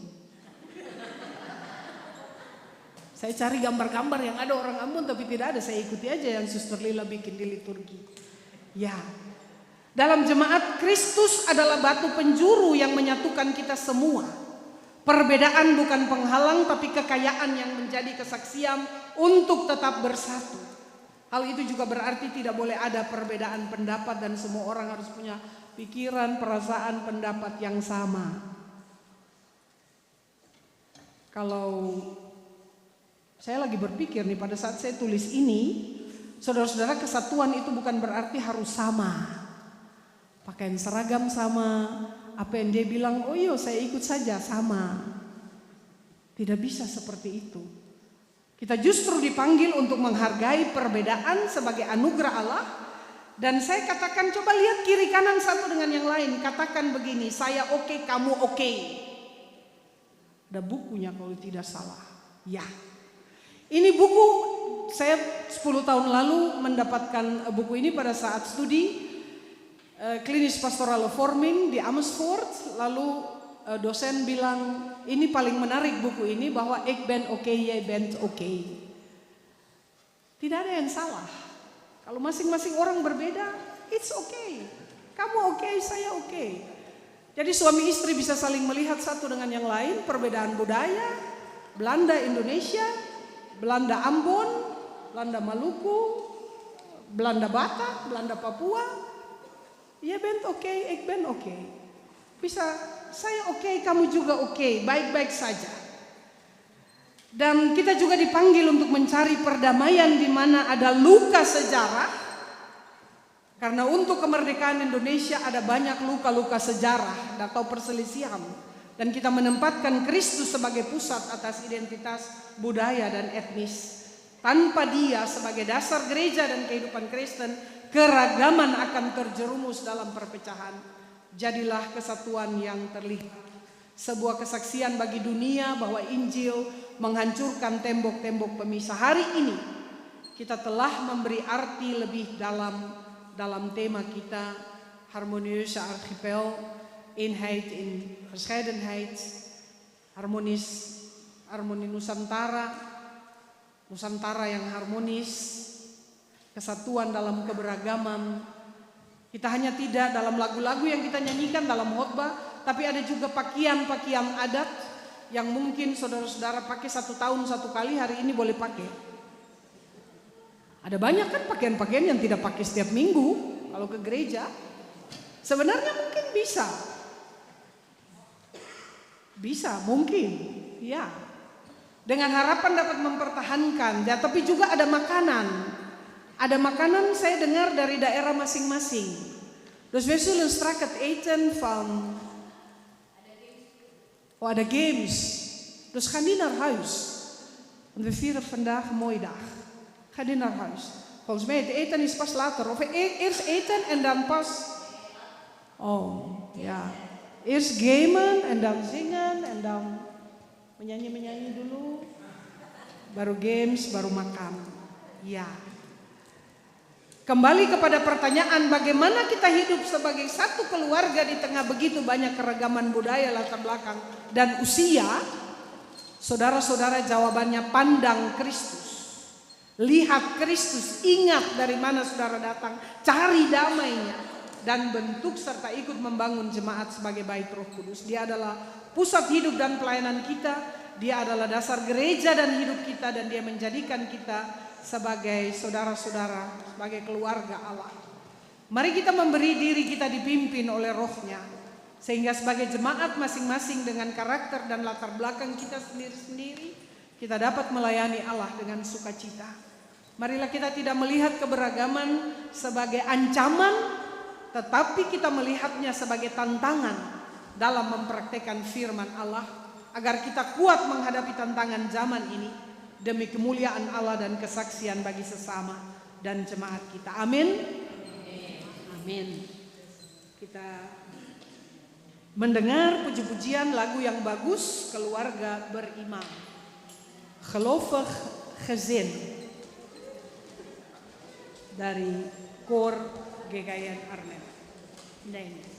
Saya cari gambar-gambar yang ada orang Ambon tapi tidak ada, saya ikuti aja yang Suster Lila bikin di liturgi. Ya. Dalam jemaat, Kristus adalah batu penjuru yang menyatukan kita semua. Perbedaan bukan penghalang, tapi kekayaan yang menjadi kesaksian untuk tetap bersatu. Hal itu juga berarti tidak boleh ada perbedaan pendapat dan semua orang harus punya pikiran, perasaan, pendapat yang sama. Kalau saya lagi berpikir nih pada saat saya tulis ini, saudara-saudara, kesatuan itu bukan berarti harus sama. Pakaian seragam sama, apa yang dia bilang, oh iya saya ikut saja, sama. Tidak bisa seperti itu. Kita justru dipanggil untuk menghargai perbedaan sebagai anugerah Allah. Dan saya katakan, coba lihat kiri kanan satu dengan yang lain. Katakan begini, saya oke, kamu oke. Ada bukunya kalau tidak salah. Ya. Ini buku, saya 10 tahun lalu mendapatkan buku ini pada saat studi klinis pastoral forming di Amersfoort. Lalu dosen bilang, ini paling menarik buku ini, bahwa ik ben oké, jij bent oké. Tidak ada yang salah. Kalau masing-masing orang berbeda, it's okay. Kamu oke, saya oke. Jadi suami istri bisa saling melihat satu dengan yang lain, perbedaan budaya, Belanda Indonesia, Belanda Ambon, Belanda Maluku, Belanda Batak, Belanda Papua. Ya bent oké, ik ben oké. Bisa saya oké, kamu juga oké, baik-baik saja. Dan kita juga dipanggil untuk mencari perdamaian di mana ada luka sejarah. Karena untuk kemerdekaan Indonesia ada banyak luka-luka sejarah atau perselisihan. Dan kita menempatkan Kristus sebagai pusat atas identitas budaya dan etnis. Tanpa Dia sebagai dasar gereja dan kehidupan Kristen, keragaman akan terjerumus dalam perpecahan. Jadilah kesatuan yang terlihat. Sebuah kesaksian bagi dunia bahwa Injil menghancurkan tembok-tembok pemisah. Hari ini kita telah memberi arti lebih dalam tema kita, harmonieuze archipel, eenheid in verscheidenheid, harmoni Nusantara, Nusantara yang harmonis, kesatuan dalam keberagaman. Kita hanya tidak dalam lagu-lagu yang kita nyanyikan dalam khotbah, tapi ada juga pakaian-pakaian adat yang mungkin saudara-saudara pakai 1 tahun 1 kali, hari ini boleh pakai. Ada banyak kan pakaian-pakaian yang tidak pakai setiap minggu kalau ke gereja. Sebenarnya mungkin bisa mungkin, ya. Dengan harapan dapat mempertahankan, ya, tapi juga ada makanan. Ada makanan saya dengar dari daerah masing-masing. Dus we zullen straks het eten van... Oh, ada games. Dus ga niet naar huis. Want we vieren vandaag een mooie dag. Ga niet naar huis. Volgens mij het eten is pas later. Of eerst eten en dan pas... Oh, ja. Eerst gamen en dan zingen en dan menyanyi dulu. Baru games, baru makan. Ya. Kembali kepada pertanyaan, bagaimana kita hidup sebagai satu keluarga di tengah begitu banyak keragaman budaya, latar belakang, dan usia? Saudara-saudara, jawabannya pandang Kristus. Lihat Kristus, ingat dari mana saudara datang, cari damainya, dan bentuk serta ikut membangun jemaat sebagai bait Roh Kudus. Dia adalah pusat hidup dan pelayanan kita, Dia adalah dasar gereja dan hidup kita, dan Dia menjadikan kita sebagai saudara-saudara, sebagai keluarga Allah. Mari kita memberi diri kita dipimpin oleh Roh-Nya, sehingga sebagai jemaat masing-masing dengan karakter dan latar belakang kita sendiri-sendiri, kita dapat melayani Allah dengan sukacita. Marilah kita tidak melihat keberagaman sebagai ancaman, tetapi kita melihatnya sebagai tantangan dalam mempraktekkan firman Allah, agar kita kuat menghadapi tantangan zaman ini demi kemuliaan Allah dan kesaksian bagi sesama dan jemaat kita. Amin. Amin. Kita mendengar puji-pujian lagu yang bagus, Keluarga Beriman. Gelovig Gezin dari Koor GKIN Arnhem. Nee.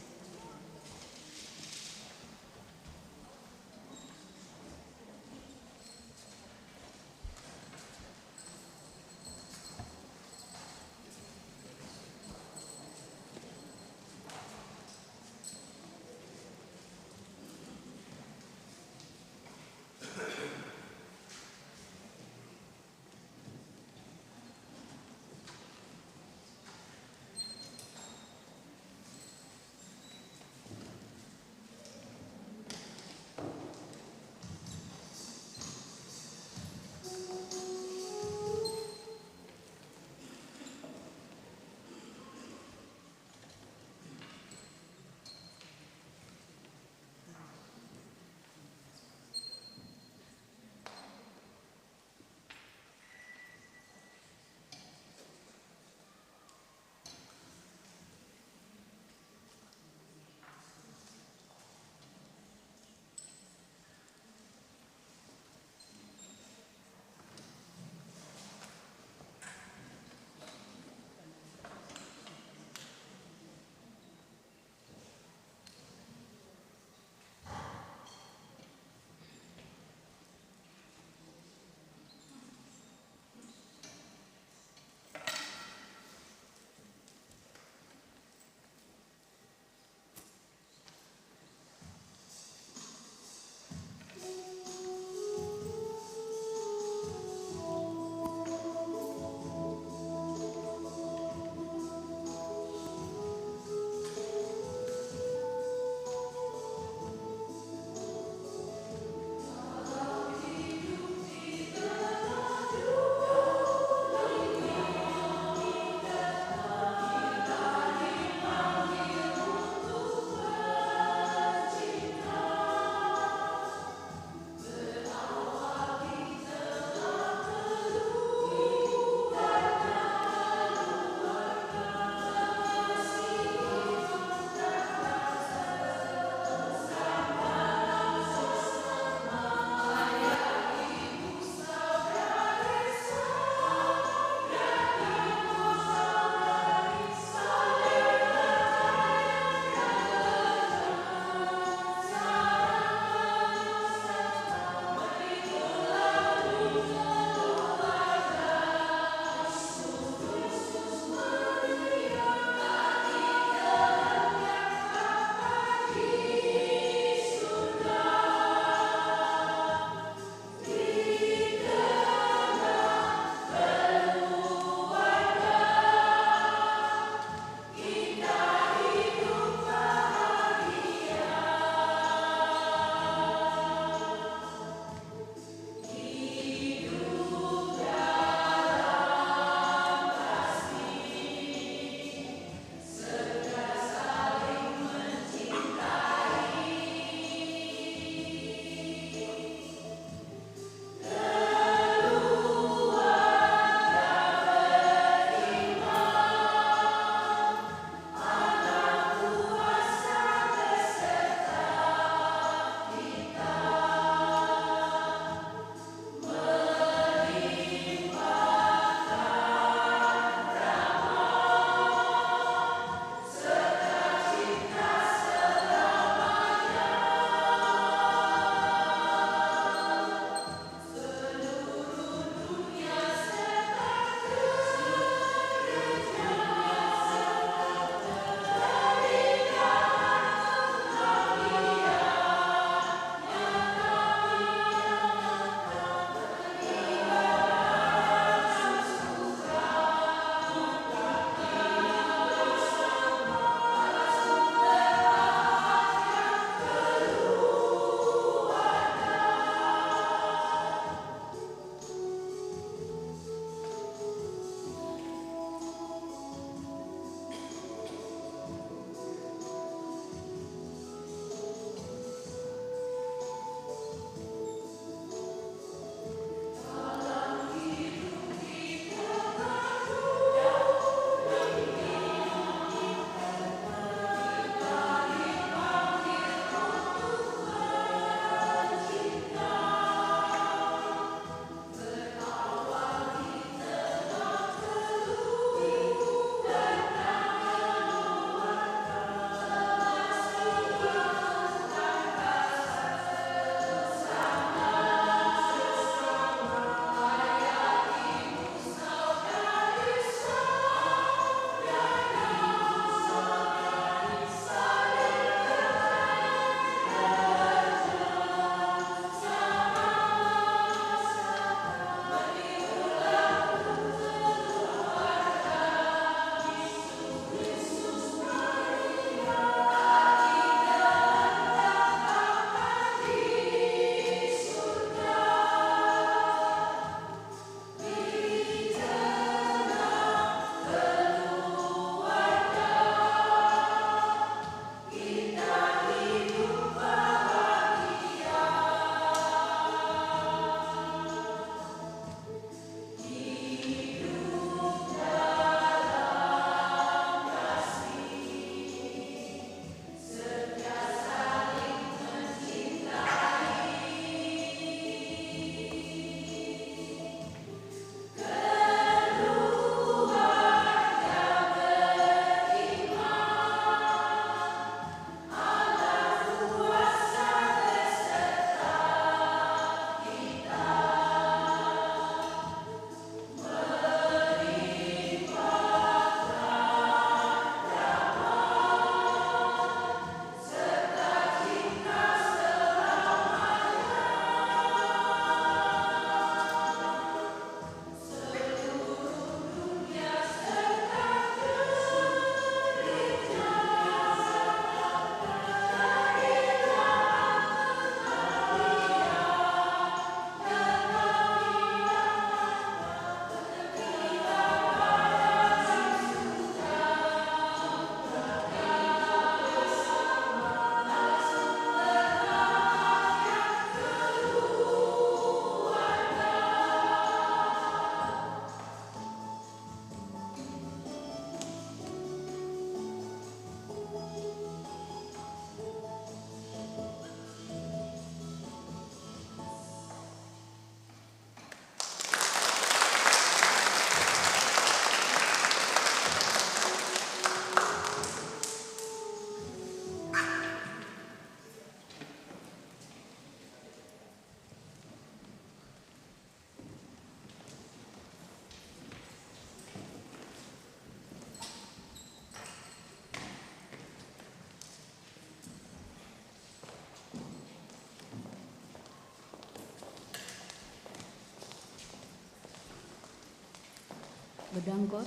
bedankt hoor.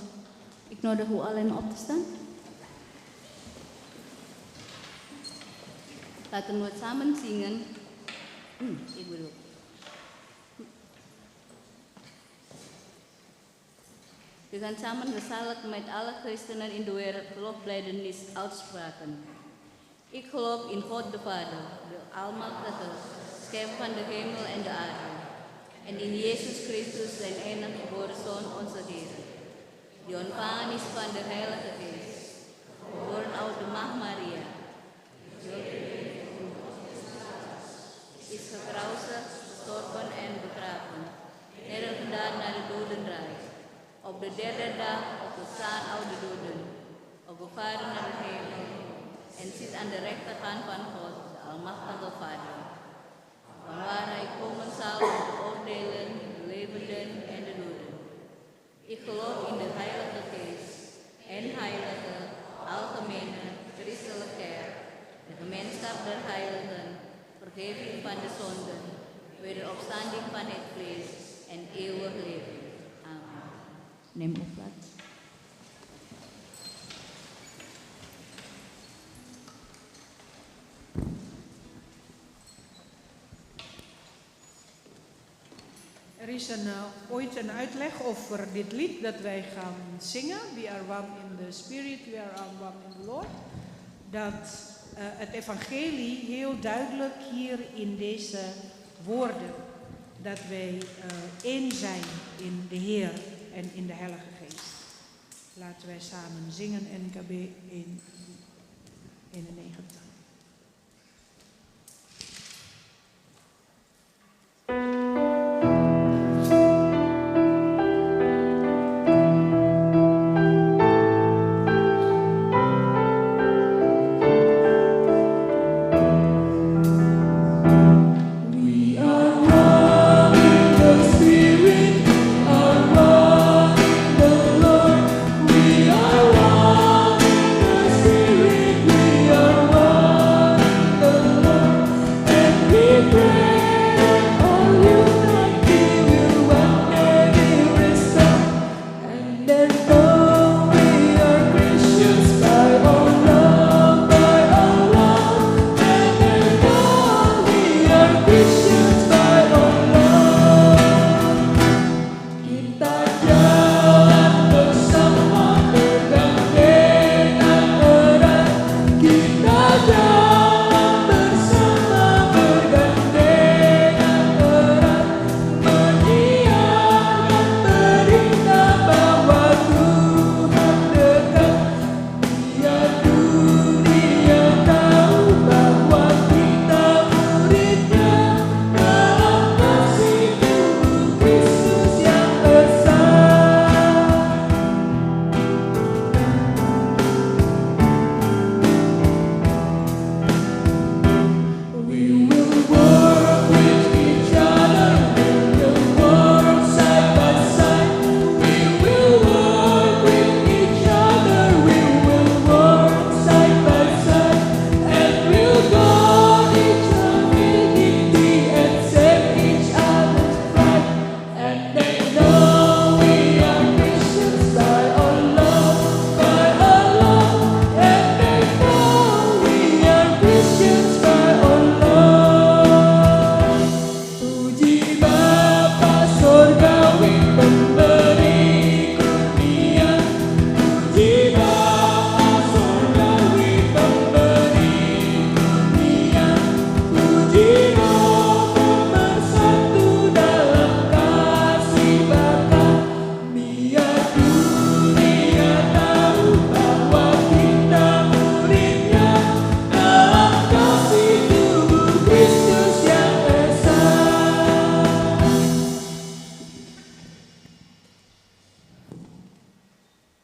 Ik nodig u allen op te staan. Laten we samen zingen. Ik bedoel. We gaan samen gezellig met alle christenen in de wereld lofbelijdenis uitspraken. Ik geloof in God de Vader, de Almachtige, schepper van de hemel en de aarde. En in Jezus Christus, zijn enige geboren Zoon, onze Heer. Die ontvangen is van de Heilige Geest, geboren uit de Maagd Maria. Is gekruisigd, gestorven en begraven. Nedergedaan naar de dodenrijk. Op de derde dag opgestaan uit de doden. Opgevaren naar de hemel. En zit aan de rechterhand van God, de Almachtige Vader. Vanwaar hij komen zal om te oordelen de levenden en de doden. Ik geloof in de Heilige Geest en heilige, algemene, christelijke kerk, de gemeenschap der heiligen, vergeving van de zonden, wederopstanding van het vlees en eeuwig leven. Amen. Neem uw plaats. Er is ooit een uitleg over dit lied dat wij gaan zingen. We are one in the spirit, we are one in the Lord. Dat het evangelie heel duidelijk hier in deze woorden, dat wij één zijn in de Heer en in de Heilige Geest. Laten wij samen zingen NKB 191.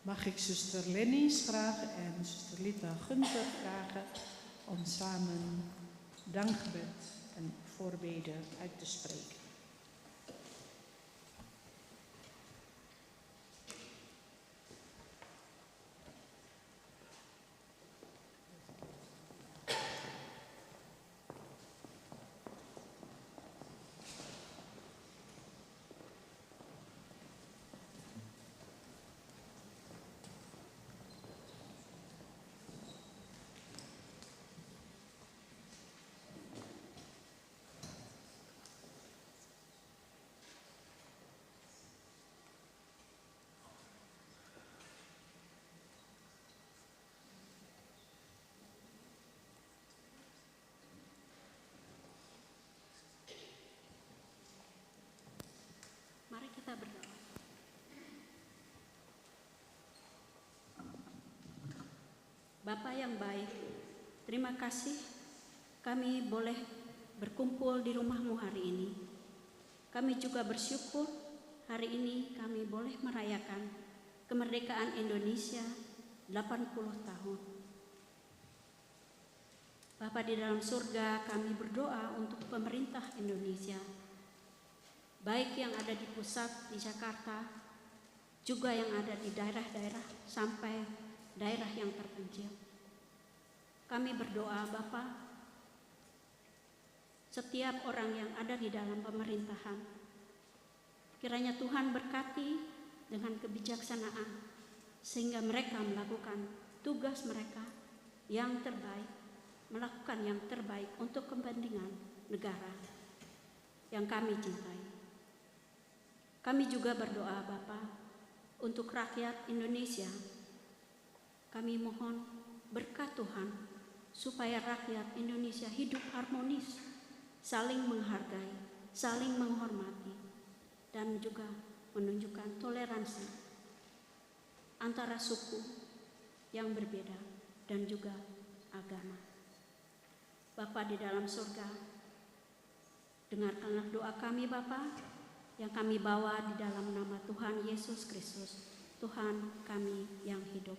Mag ik zuster Lenny vragen en zuster Lita Gunther vragen om samen dankgebed en voorbeden uit te spreken. Bapak yang baik, terima kasih kami boleh berkumpul di rumah-Mu hari ini. Kami juga bersyukur hari ini kami boleh merayakan kemerdekaan Indonesia 80 tahun. Bapa di dalam surga, kami berdoa untuk pemerintah Indonesia, baik yang ada di pusat di Jakarta, juga yang ada di daerah-daerah sampai daerah yang terpencil. Kami berdoa Bapa, setiap orang yang ada di dalam pemerintahan, kiranya Tuhan berkati dengan kebijaksanaan, sehingga mereka melakukan tugas mereka yang terbaik, melakukan yang terbaik untuk kepentingan negara yang kami cintai. Kami juga berdoa Bapa untuk rakyat Indonesia. Kami mohon berkat Tuhan supaya rakyat Indonesia hidup harmonis, saling menghargai, saling menghormati, dan juga menunjukkan toleransi antara suku yang berbeda dan juga agama. Bapa di dalam surga, dengarkanlah doa kami Bapa yang kami bawa di dalam nama Tuhan Yesus Kristus, Tuhan kami yang hidup.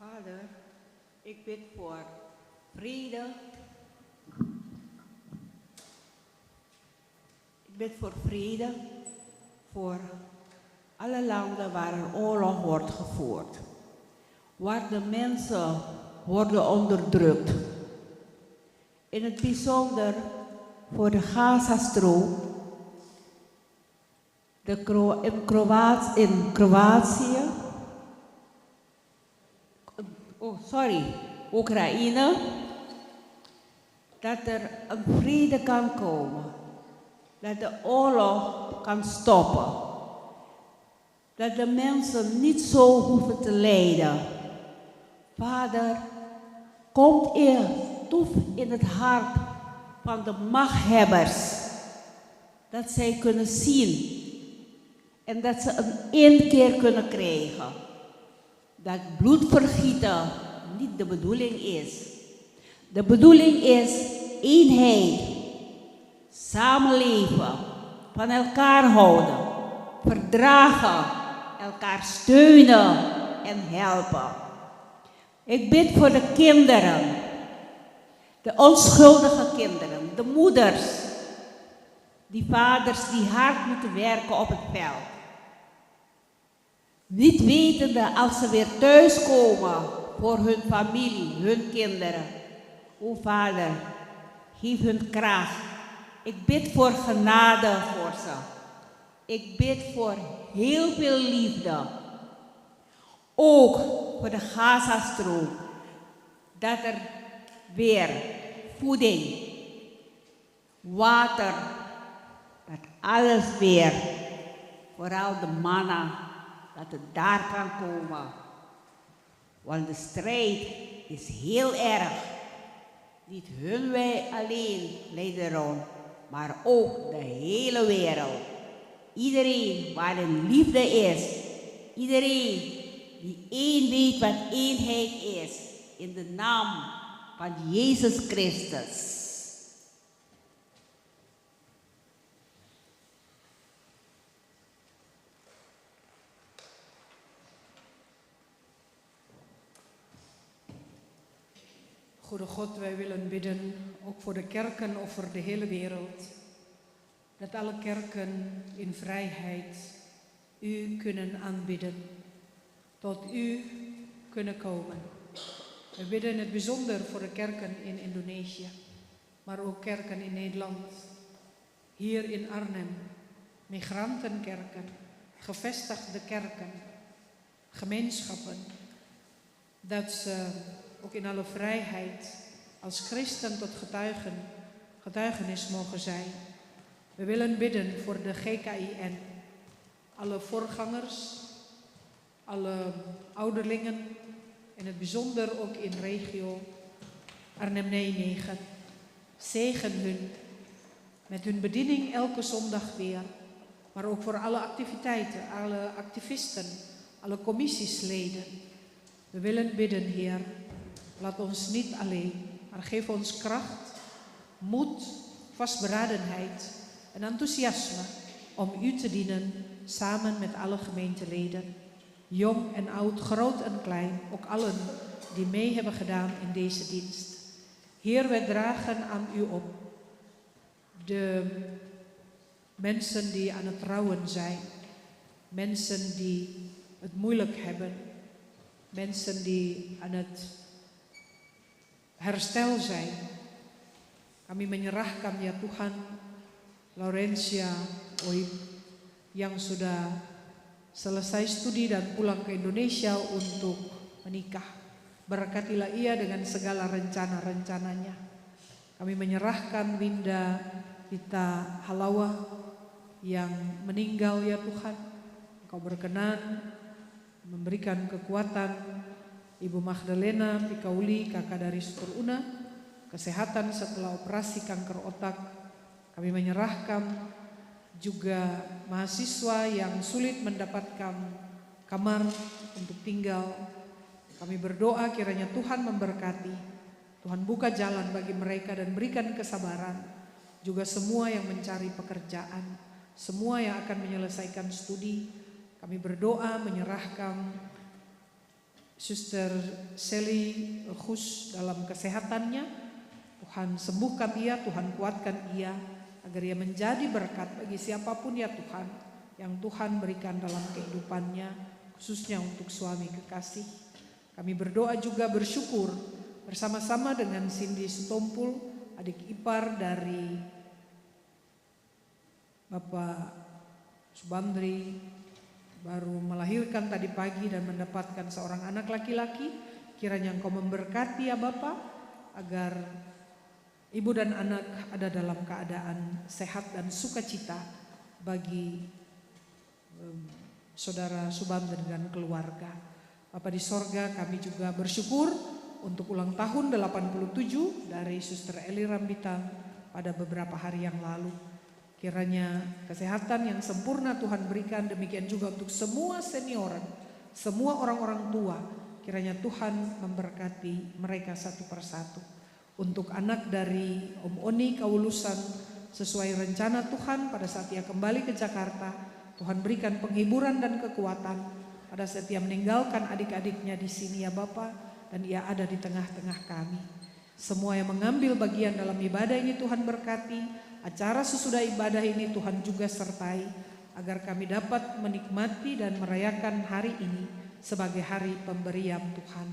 Vader, ik bid voor vrede. Ik bid voor vrede voor alle landen waar een oorlog wordt gevoerd. Waar de mensen worden onderdrukt. In het bijzonder voor de Gazastrook. In Kroatië. Oekraïne. Dat er een vrede kan komen. Dat de oorlog kan stoppen. Dat de mensen niet zo hoeven te lijden. Vader, komt toef in het hart van de machthebbers. Dat zij kunnen zien. En dat ze een inkeer kunnen krijgen. Dat bloedvergieten niet de bedoeling is. De bedoeling is eenheid, samenleven, van elkaar houden, verdragen, elkaar steunen en helpen. Ik bid voor de kinderen, de onschuldige kinderen, de moeders, die vaders die hard moeten werken op het veld. Niet wetende als ze weer thuiskomen voor hun familie, hun kinderen. O Vader, geef hun kracht. Ik bid voor genade voor ze. Ik bid voor heel veel liefde. Ook voor de Gazastrook. Dat er weer voeding, water, dat alles weer, vooral de mannen, dat het daar kan komen. Want de strijd is heel erg. Niet wij alleen lijden rond, maar ook de hele wereld. Iedereen waarin liefde is. Iedereen die één weet wat eenheid is. In de naam van Jezus Christus. Goede God, wij willen bidden, ook voor de kerken over de hele wereld, dat alle kerken in vrijheid U kunnen aanbidden, tot U kunnen komen. We bidden in het bijzonder voor de kerken in Indonesië, maar ook kerken in Nederland, hier in Arnhem, migrantenkerken, gevestigde kerken, gemeenschappen, dat ze ook in alle vrijheid als christen tot getuigenis mogen zijn. We willen bidden voor de GKIN, alle voorgangers, alle ouderlingen, in het bijzonder ook in regio Arnhem-Nijmegen. Zegen hun met hun bediening elke zondag weer. Maar ook voor alle activiteiten, alle activisten, alle commissieleden. We willen bidden, Heer. Laat ons niet alleen, maar geef ons kracht, moed, vastberadenheid en enthousiasme om u te dienen samen met alle gemeenteleden. Jong en oud, groot en klein, ook allen die mee hebben gedaan in deze dienst. Heer, wij dragen aan u op de mensen die aan het rouwen zijn, mensen die het moeilijk hebben, mensen die aan het herstel zijn. Kami menyerahkan ya Tuhan Laurencia Oib yang sudah selesai studi dan pulang ke Indonesia untuk menikah. Berkatilah ia dengan segala rencana-rencananya. Kami menyerahkan Winda Vita Halawa yang meninggal ya Tuhan. Engkau berkenan memberikan kekuatan Ibu Magdalena Pikauli, kakak dari Suster Una, kesehatan setelah operasi kanker otak. Kami menyerahkan juga mahasiswa yang sulit mendapatkan kamar untuk tinggal. Kami berdoa kiranya Tuhan memberkati, Tuhan buka jalan bagi mereka dan berikan kesabaran. Juga semua yang mencari pekerjaan, semua yang akan menyelesaikan studi. Kami berdoa menyerahkan Suster Sally Khus dalam kesehatannya. Tuhan sembuhkan ia, Tuhan kuatkan ia, agar ia menjadi berkat bagi siapapun ya Tuhan, yang Tuhan berikan dalam kehidupannya, khususnya untuk suami kekasih. Kami berdoa juga bersyukur bersama-sama dengan Cindy Sutompul, adik ipar dari Bapak Subandri, baru melahirkan tadi pagi dan mendapatkan seorang anak laki-laki. Kiranya Engkau memberkati ya Bapak, agar ibu dan anak ada dalam keadaan sehat dan sukacita bagi saudara Subandri dan keluarga. Bapa di sorga, kami juga bersyukur untuk ulang tahun 87 dari Suster Eli Rambitan pada beberapa hari yang lalu. Kiranya kesehatan yang sempurna Tuhan berikan, demikian juga untuk semua senioran, semua orang-orang tua. Kiranya Tuhan memberkati mereka satu persatu. Untuk anak dari Om Oni Kaulusan, sesuai rencana Tuhan pada saat ia kembali ke Jakarta, Tuhan berikan penghiburan dan kekuatan pada saat ia meninggalkan adik-adiknya di sini ya Bapa, dan ia ada di tengah-tengah kami. Semua yang mengambil bagian dalam ibadah ini Tuhan berkati, acara sesudah ibadah ini Tuhan juga sertai, agar kami dapat menikmati dan merayakan hari ini sebagai hari pemberian Tuhan.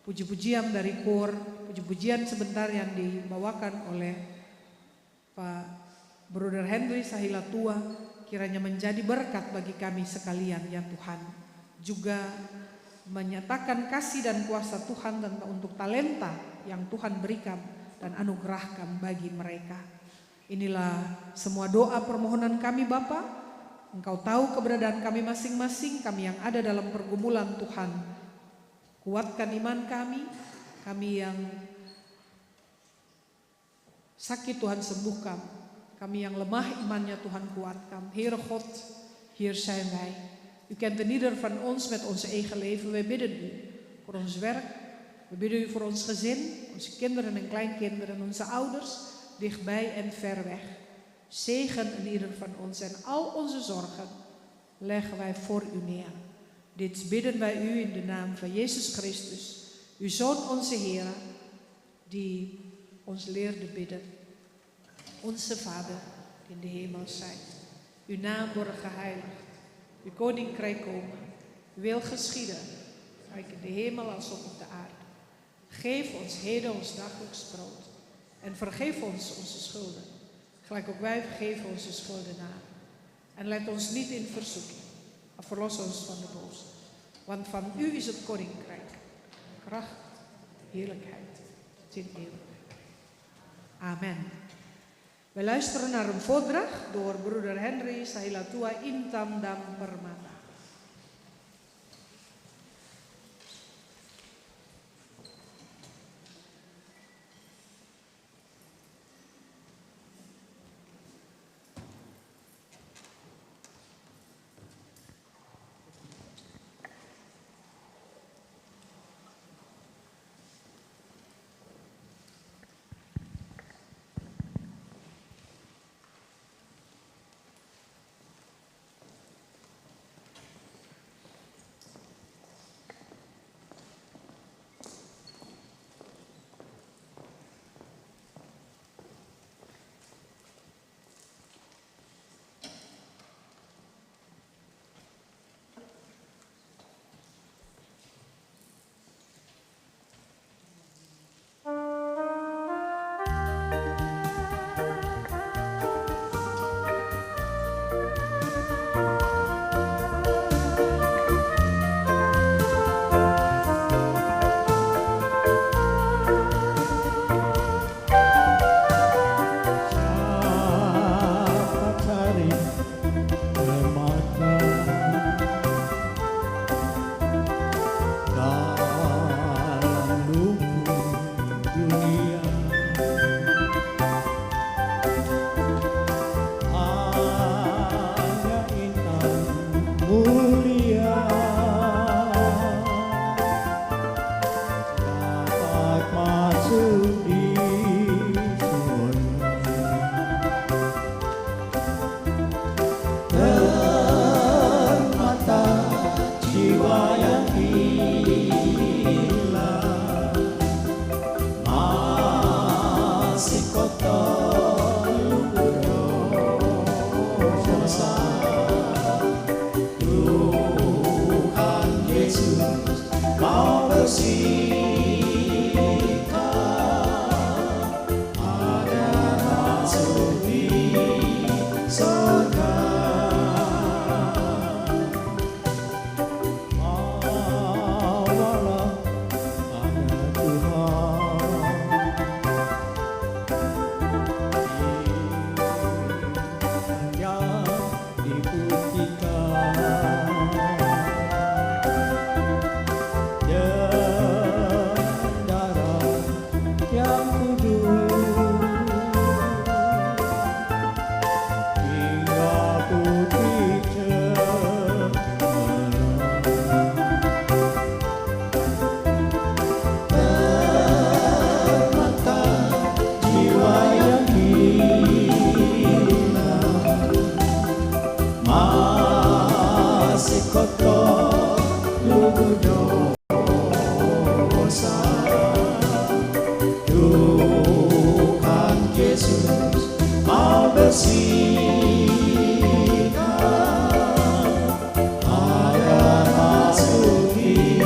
Puji-pujian dari KOR, puji-pujian sebentar yang dibawakan oleh Pak Bruder Henry Sahilatua, kiranya menjadi berkat bagi kami sekalian ya Tuhan. Juga menyatakan kasih dan kuasa Tuhan untuk talenta yang Tuhan berikan dan anugerahkan bagi mereka. Inilah semua doa permohonan kami Bapa. Engkau tahu keberadaan kami masing-masing, kami yang ada dalam pergumulan Tuhan. Kuatkan iman kami, kami yang sakit Tuhan sembuhkan, kami yang lemah imannya Tuhan kuatkan. Heere God, hier zijn wij. U kent de ieder van ons met onze eigen leven. Wij bidden u voor ons werk. We bidden u voor ons gezin, onze kinderen en kleinkinderen, onze ouders, dichtbij en ver weg. Zegen een ieder van ons en al onze zorgen leggen wij voor u neer. Dit bidden wij u in de naam van Jezus Christus, uw Zoon onze Heer, die ons leerde bidden. Onze Vader, die in de hemel zijt, uw naam worden geheiligd. Uw koninkrijk komen, uw wil geschieden, gelijk in de hemel als op de aarde. Geef ons heden ons dagelijks brood en vergeef ons onze schulden, gelijk ook wij vergeven onze schuldenaren. En leid ons niet in verzoeking, maar verlos ons van de boze. Want van u is het koninkrijk, kracht, heerlijkheid, tot in eeuwigheid. Amen. We luisteren naar een voordracht door broeder Henry Sahilatua Intan dan Permata. koto lugu dosa. Tuhan Yesus mau bersihkan agar masuk di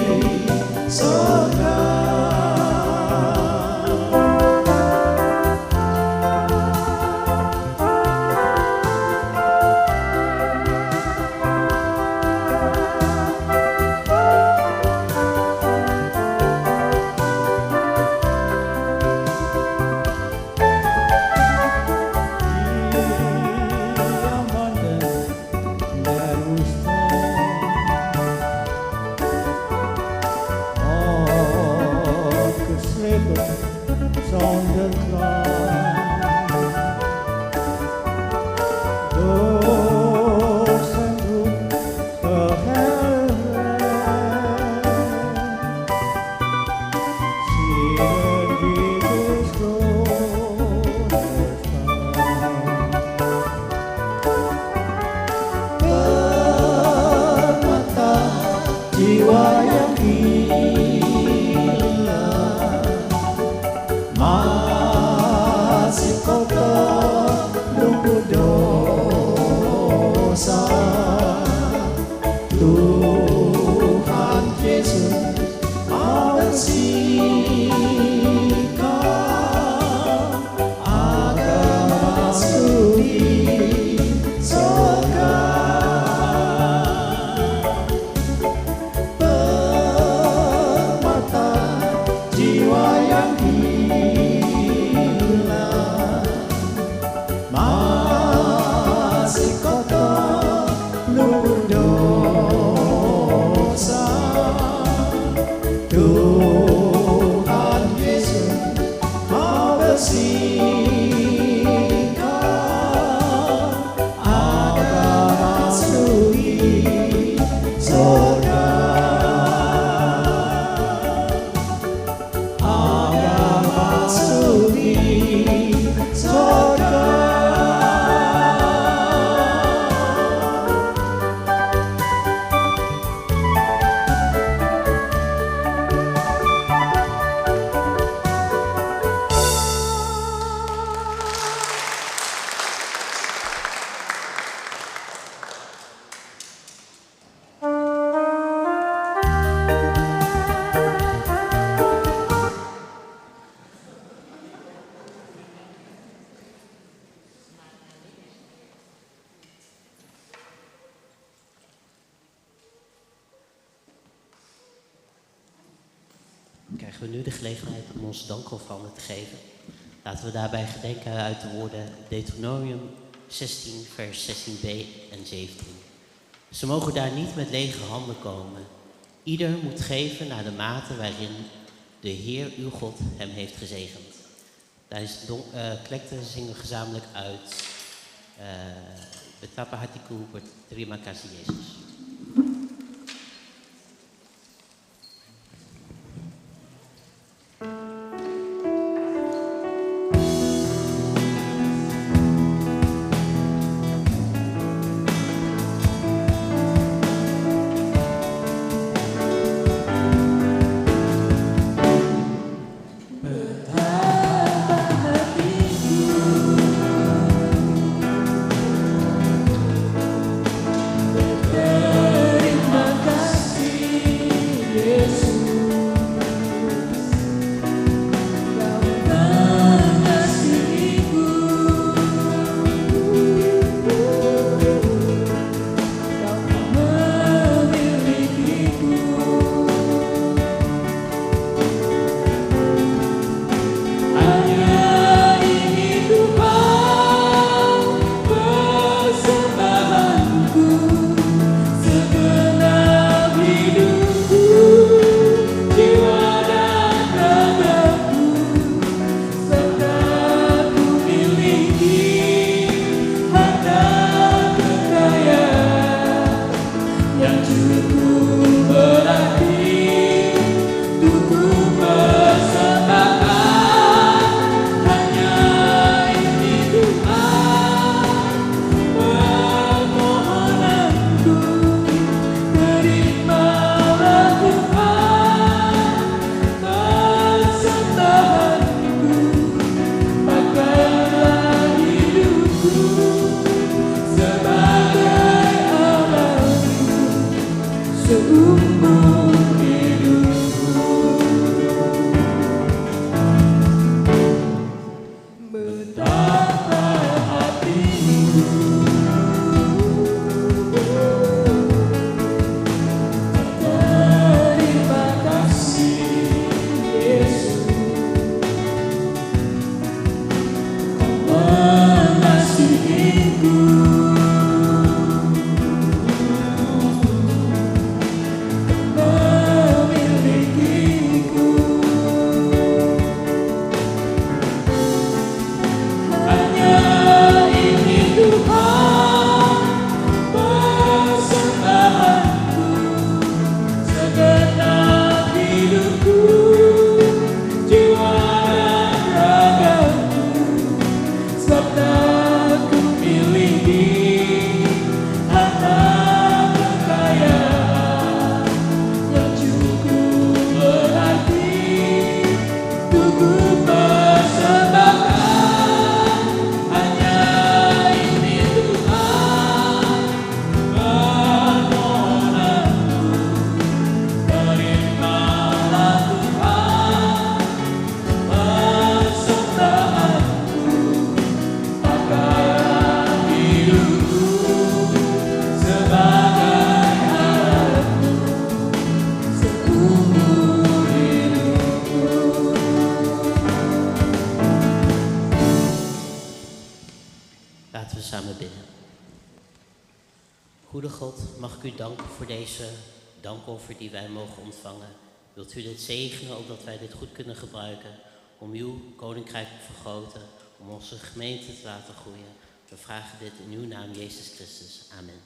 surga. Zonder klang, door zijn roep verhelderend. Zie wie is permata jiwa yang masih kotor lugu dosa. Tuhan Yesus mau bersihkan agar masuk di surga. Permata jiwa yang masih kotor lugu dosa. Tuhan Yesus mau bersihkan agar masuk di surga. Agar masuk di surga. Krijgen we nu de gelegenheid om onze dankofferanden te geven. Laten we daarbij gedenken uit de woorden Deuteronomium 16, vers 16b en 17. Ze mogen daar niet met lege handen komen. Ieder moet geven naar de mate waarin de Heer uw God hem heeft gezegend. Tijdens de collecte zingen we gezamenlijk uit Betapa hatiku berterima kasih Yesus. Betapa Laten we samen bidden. Goede God, mag ik u danken voor deze dankoffer die wij mogen ontvangen. Wilt u dit zegenen, ook dat wij dit goed kunnen gebruiken om uw koninkrijk te vergroten, om onze gemeente te laten groeien. We vragen dit in uw naam, Jezus Christus. Amen.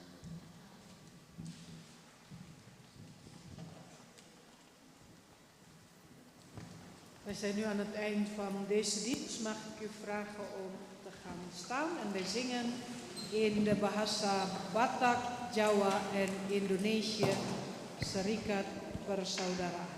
We zijn nu aan het eind van deze dienst. Mag ik u vragen om te gaan staan en wij zingen in de bahasa Batak, Jawa en Indonesië, Serikat Persaudaraan.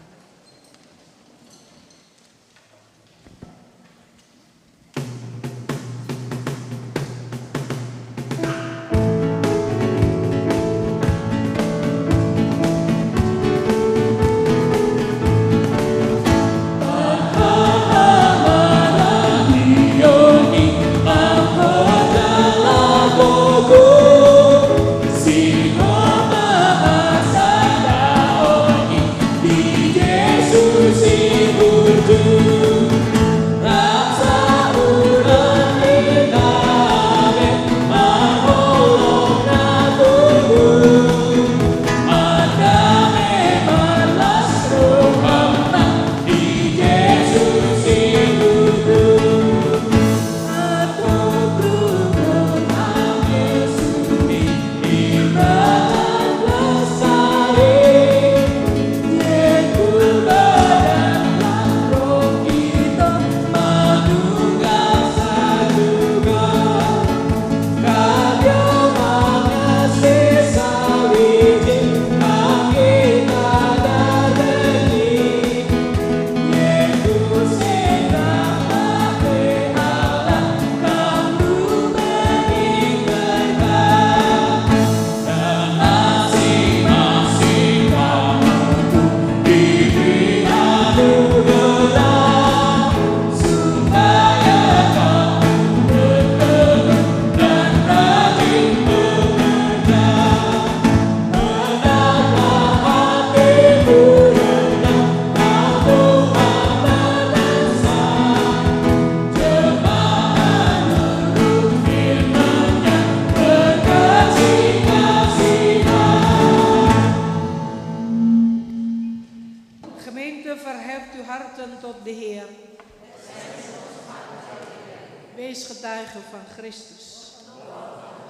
Wees getuige van Christus.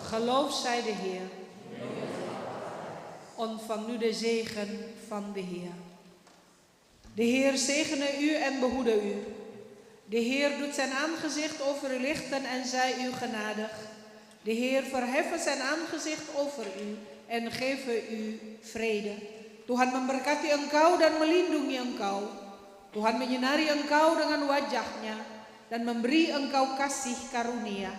Geloof zij de Heer. Ontvang nu de zegen van de Heer. De Heer zegene u en behoede u. De Heer doet zijn aangezicht over u lichten en zij u genadig. De Heer verheffen zijn aangezicht over u en geven u vrede. Tuhan memberkati engkau dan melindungi engkau. Tuhan menyinari engkau dengan wajahnya dan memberi engkau kasih karunia.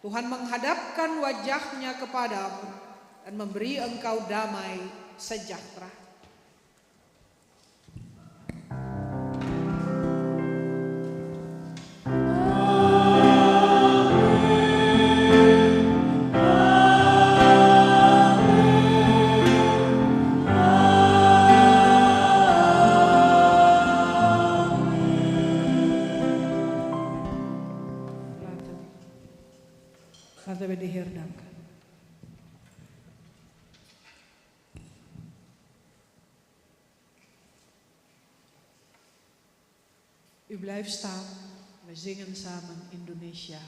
Tuhan menghadapkan wajahnya kepadamu dan memberi engkau damai sejahtera. Laten we de Heer danken. U blijft staan. We zingen samen Indonesia.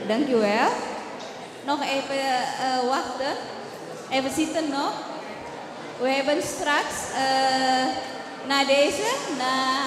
Dankjewel. Nog even wachten. Even zitten nog. We hebben straks na deze, na